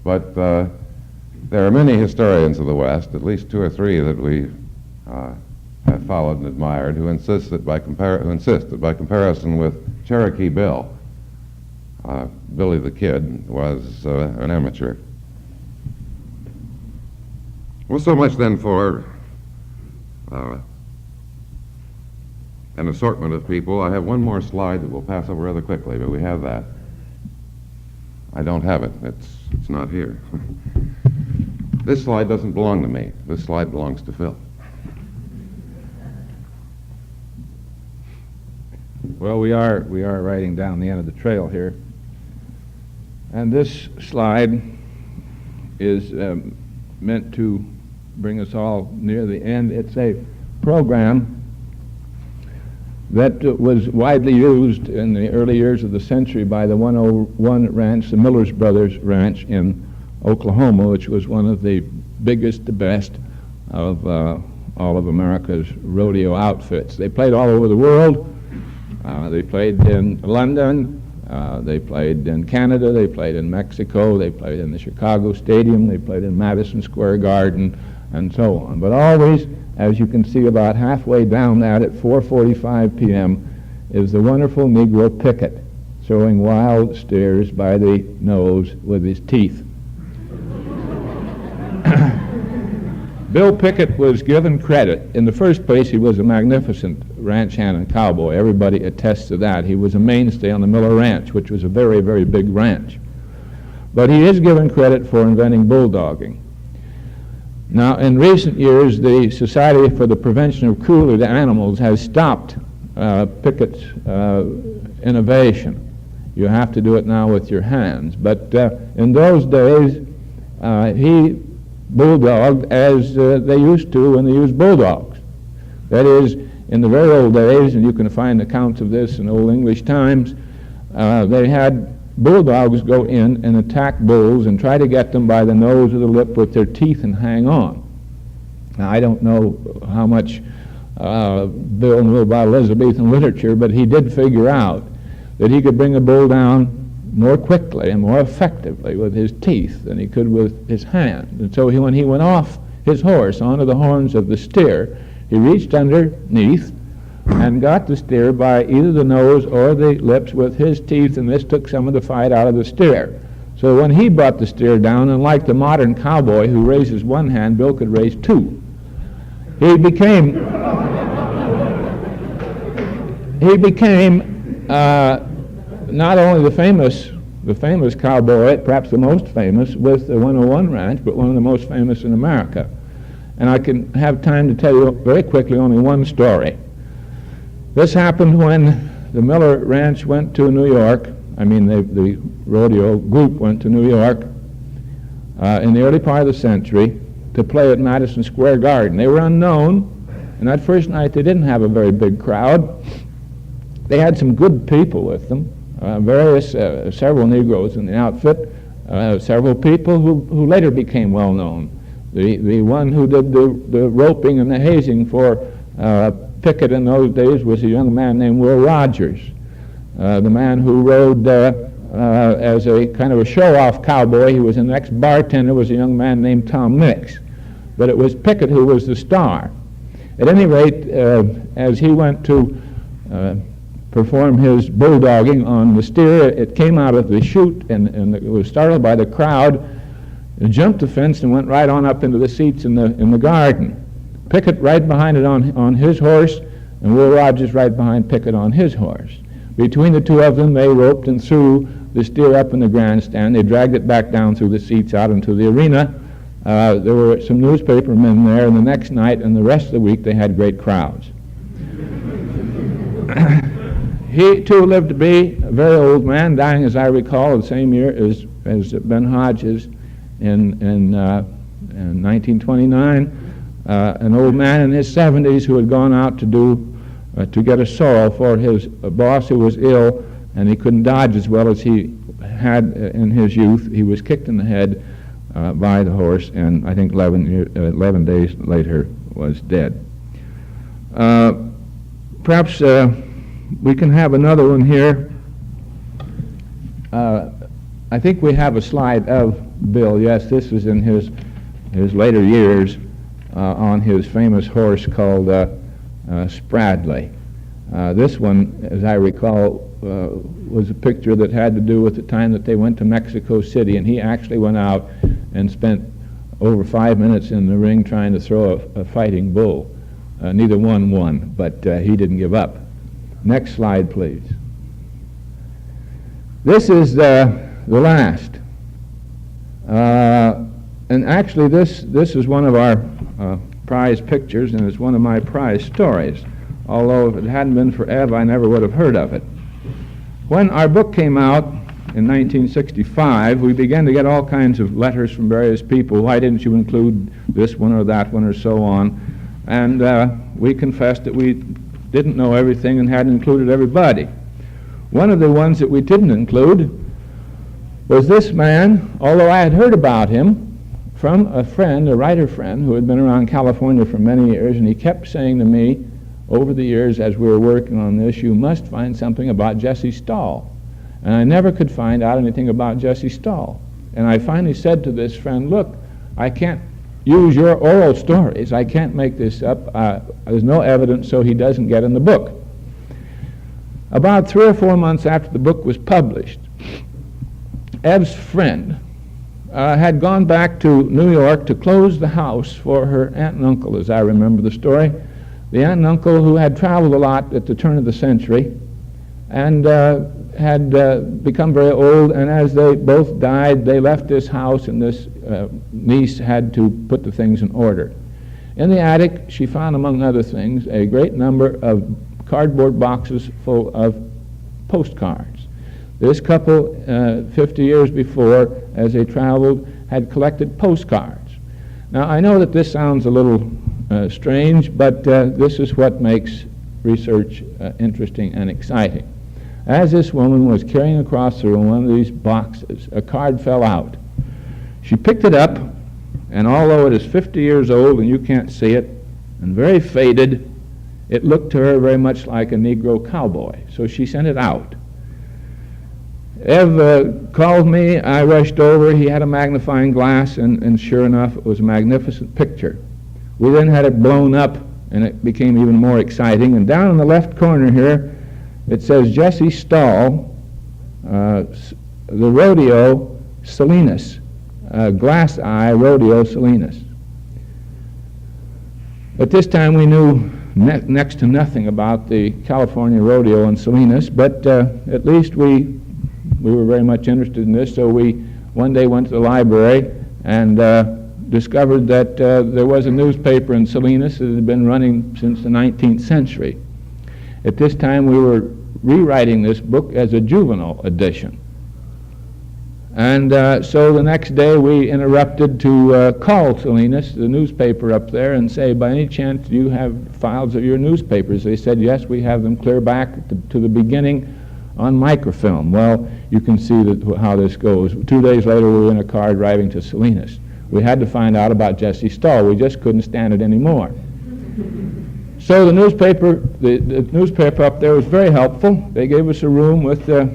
But there are many historians of the West, at least 2 or 3 that we have followed and admired, who insist that by comparison with Cherokee Bill, Billy the Kid was an amateur. Well, so much then for an assortment of people. I have one more slide that we'll pass over rather quickly, but we have that. I don't have it. It's not here. This slide doesn't belong to me. This slide belongs to Phil. Well, we are riding down the end of the trail here, and this slide is meant to bring us all near the end. It's a program that was widely used in the early years of the century by the 101 Ranch, the Millers Brothers Ranch in Oklahoma, which was one of the biggest, the best of all of America's rodeo outfits. They played all over the world. They played in London, they played in Canada, they played in Mexico, they played in the Chicago Stadium, they played in Madison Square Garden, and so on. But always, as you can see about halfway down that at 4:45 p.m., is the wonderful Negro Pickett throwing wild steers by the nose with his teeth. Bill Pickett was given credit. In the first place, he was a magnificent ranch hand and cowboy. Everybody attests to that. He was a mainstay on the Miller Ranch, which was a very, very big ranch. But he is given credit for inventing bulldogging. Now, in recent years, the Society for the Prevention of Cruelty to Animals has stopped Pickett's innovation. You have to do it now with your hands. But in those days, he bulldogged as they used to when they used bulldogs. That is, in the very old days, and you can find accounts of this in Old English times, they had bulldogs go in and attack bulls and try to get them by the nose or the lip with their teeth and hang on. Now, I don't know how much Bill knew about Elizabethan literature, but he did figure out that he could bring a bull down more quickly and more effectively with his teeth than he could with his hand. And so when he went off his horse onto the horns of the steer, he reached underneath and got the steer by either the nose or the lips with his teeth, and this took some of the fight out of the steer. So when he brought the steer down, unlike the modern cowboy who raises one hand, Bill could raise two. He became not only the famous cowboy, perhaps the most famous with the 101 Ranch, but one of the most famous in America. And I can have time to tell you very quickly only one story. This happened when the Miller Ranch went to New York. The rodeo group went to New York in the early part of the century to play at Madison Square Garden. They were unknown, and that first night they didn't have a very big crowd. They had some good people with them, several Negroes in the outfit, several people who later became well known. The one who did the roping and the hazing for Pickett in those days was a young man named Will Rogers. The man who rode as a kind of a show-off cowboy, he was an ex-bartender, was a young man named Tom Mix. But it was Pickett who was the star. At any rate, as he went to perform his bulldogging on the steer, it came out of the chute and it was startled by the crowd. It jumped the fence and went right on up into the seats in the garden. Pickett right behind it on his horse, and Will Rogers right behind Pickett on his horse. Between the two of them, they roped and threw the steer up in the grandstand. They dragged it back down through the seats out into the arena. There were some newspapermen there, and the next night and the rest of the week they had great crowds. He, too, lived to be a very old man, dying, as I recall, the same year as Ben Hodges in 1929. An old man in his 70s who had gone out to get a sorrel for his boss who was ill, and he couldn't dodge as well as he had in his youth. He was kicked in the head by the horse, and I think 11 days later was dead. Perhaps we can have another one here. I think we have a slide of Bill. Yes, this was in his later years on his famous horse called Spradley. This one, as I recall, was a picture that had to do with the time that they went to Mexico City, and he actually went out and spent over 5 minutes in the ring trying to throw a fighting bull. Neither one won, but he didn't give up. Next slide, please. This is the last. And actually, this is one of our prize pictures, and it's one of my prize stories. Although if it hadn't been for Ev, I never would have heard of it. When our book came out in 1965, we began to get all kinds of letters from various people. Why didn't you include this one or that one or so on? And we confessed that we didn't know everything and hadn't included everybody. One of the ones that we didn't include was this man, although I had heard about him from a friend, a writer friend, who had been around California for many years, and he kept saying to me over the years as we were working on this, you must find something about Jesse Stahl. And I never could find out anything about Jesse Stahl. And I finally said to this friend, look, I can't use your oral stories. I can't make this up. There's no evidence, so he doesn't get in the book. About 3 or 4 months after the book was published, Ev's friend had gone back to New York to close the house for her aunt and uncle, as I remember the story. The aunt and uncle who had traveled a lot at the turn of the century and had become very old, and as they both died, they left this house, and this niece had to put the things in order. In the attic, she found, among other things, a great number of cardboard boxes full of postcards. This couple, 50 years before, as they traveled, had collected postcards. Now, I know that this sounds a little strange, but this is what makes research interesting and exciting. As this woman was carrying across the room one of these boxes, a card fell out. She picked it up, and although it is 50 years old and you can't see it, and very faded, it looked to her very much like a Negro cowboy. So she sent it out. Ev called me. I rushed over. He had a magnifying glass, and sure enough, it was a magnificent picture. We then had it blown up, and it became even more exciting. And down in the left corner here, it says Jesse Stahl, the rodeo Salinas, glass eye rodeo Salinas. At this time we knew next to nothing about the California rodeo in Salinas, but at least we were very much interested in this, so we one day went to the library and discovered that there was a newspaper in Salinas that had been running since the 19th century. At this time, we were rewriting this book as a juvenile edition. And so the next day, we interrupted to call Salinas, the newspaper up there, and say, by any chance, do you have files of your newspapers? They said, yes, we have them clear back to the beginning on microfilm. Well, you can see how this goes. 2 days later, we were in a car driving to Salinas. We had to find out about Jesse Stahl. We just couldn't stand it anymore. So the newspaper up there was very helpful. They gave us a room with a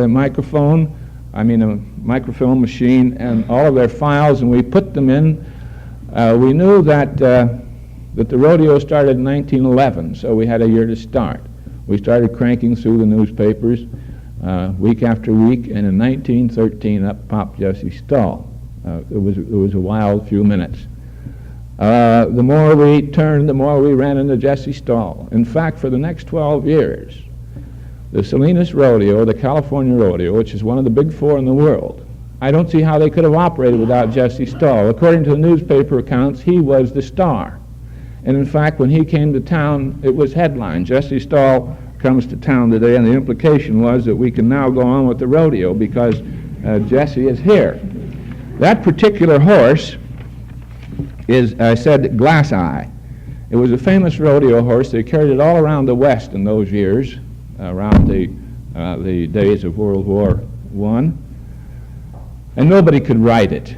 microphone, a microfilm machine, and all of their files, and we put them in. We knew that the rodeo started in 1911, so we had a year to start. We started cranking through the newspapers week after week, and in 1913 up popped Jesse Stahl. It was a wild few minutes. The more we turned, the more we ran into Jesse Stahl. In fact, for the next 12 years, the Salinas Rodeo, the California Rodeo, which is one of the big four in the world, I don't see how they could have operated without Jesse Stahl. According to the newspaper accounts, he was the star. And in fact, when he came to town, it was headline, Jesse Stahl comes to town today, and the implication was that we can now go on with the rodeo because Jesse is here. That particular horse is, I said, Glass Eye. It was a famous rodeo horse. They carried it all around the West in those years, around the days of World War I. And nobody could ride it.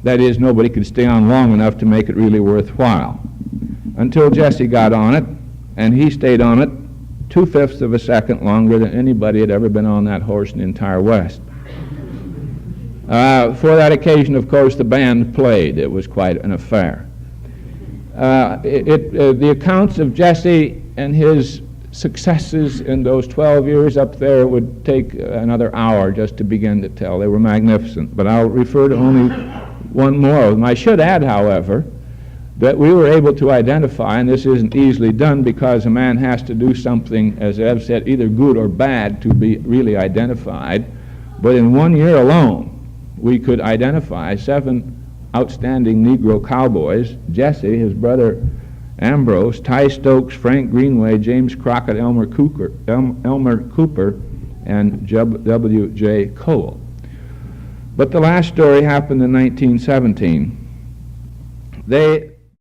That is, nobody could stay on long enough to make it really worthwhile. Until Jesse got on it, and he stayed on it 2/5 of a second longer than anybody had ever been on that horse in the entire West. For that occasion, of course, the band played. It was quite an affair. The accounts of Jesse and his successes in those 12 years up there would take another hour just to begin to tell. They were magnificent, but I'll refer to only one more of them. I should add, however, that we were able to identify, and this isn't easily done because a man has to do something, as Ev said, either good or bad to be really identified, but in 1 year alone, we could identify 7 outstanding Negro cowboys: Jesse, his brother Ambrose, Ty Stokes, Frank Greenway, James Crockett, Elmer Cooper, and W.J. Cole. But the last story happened in 1917. They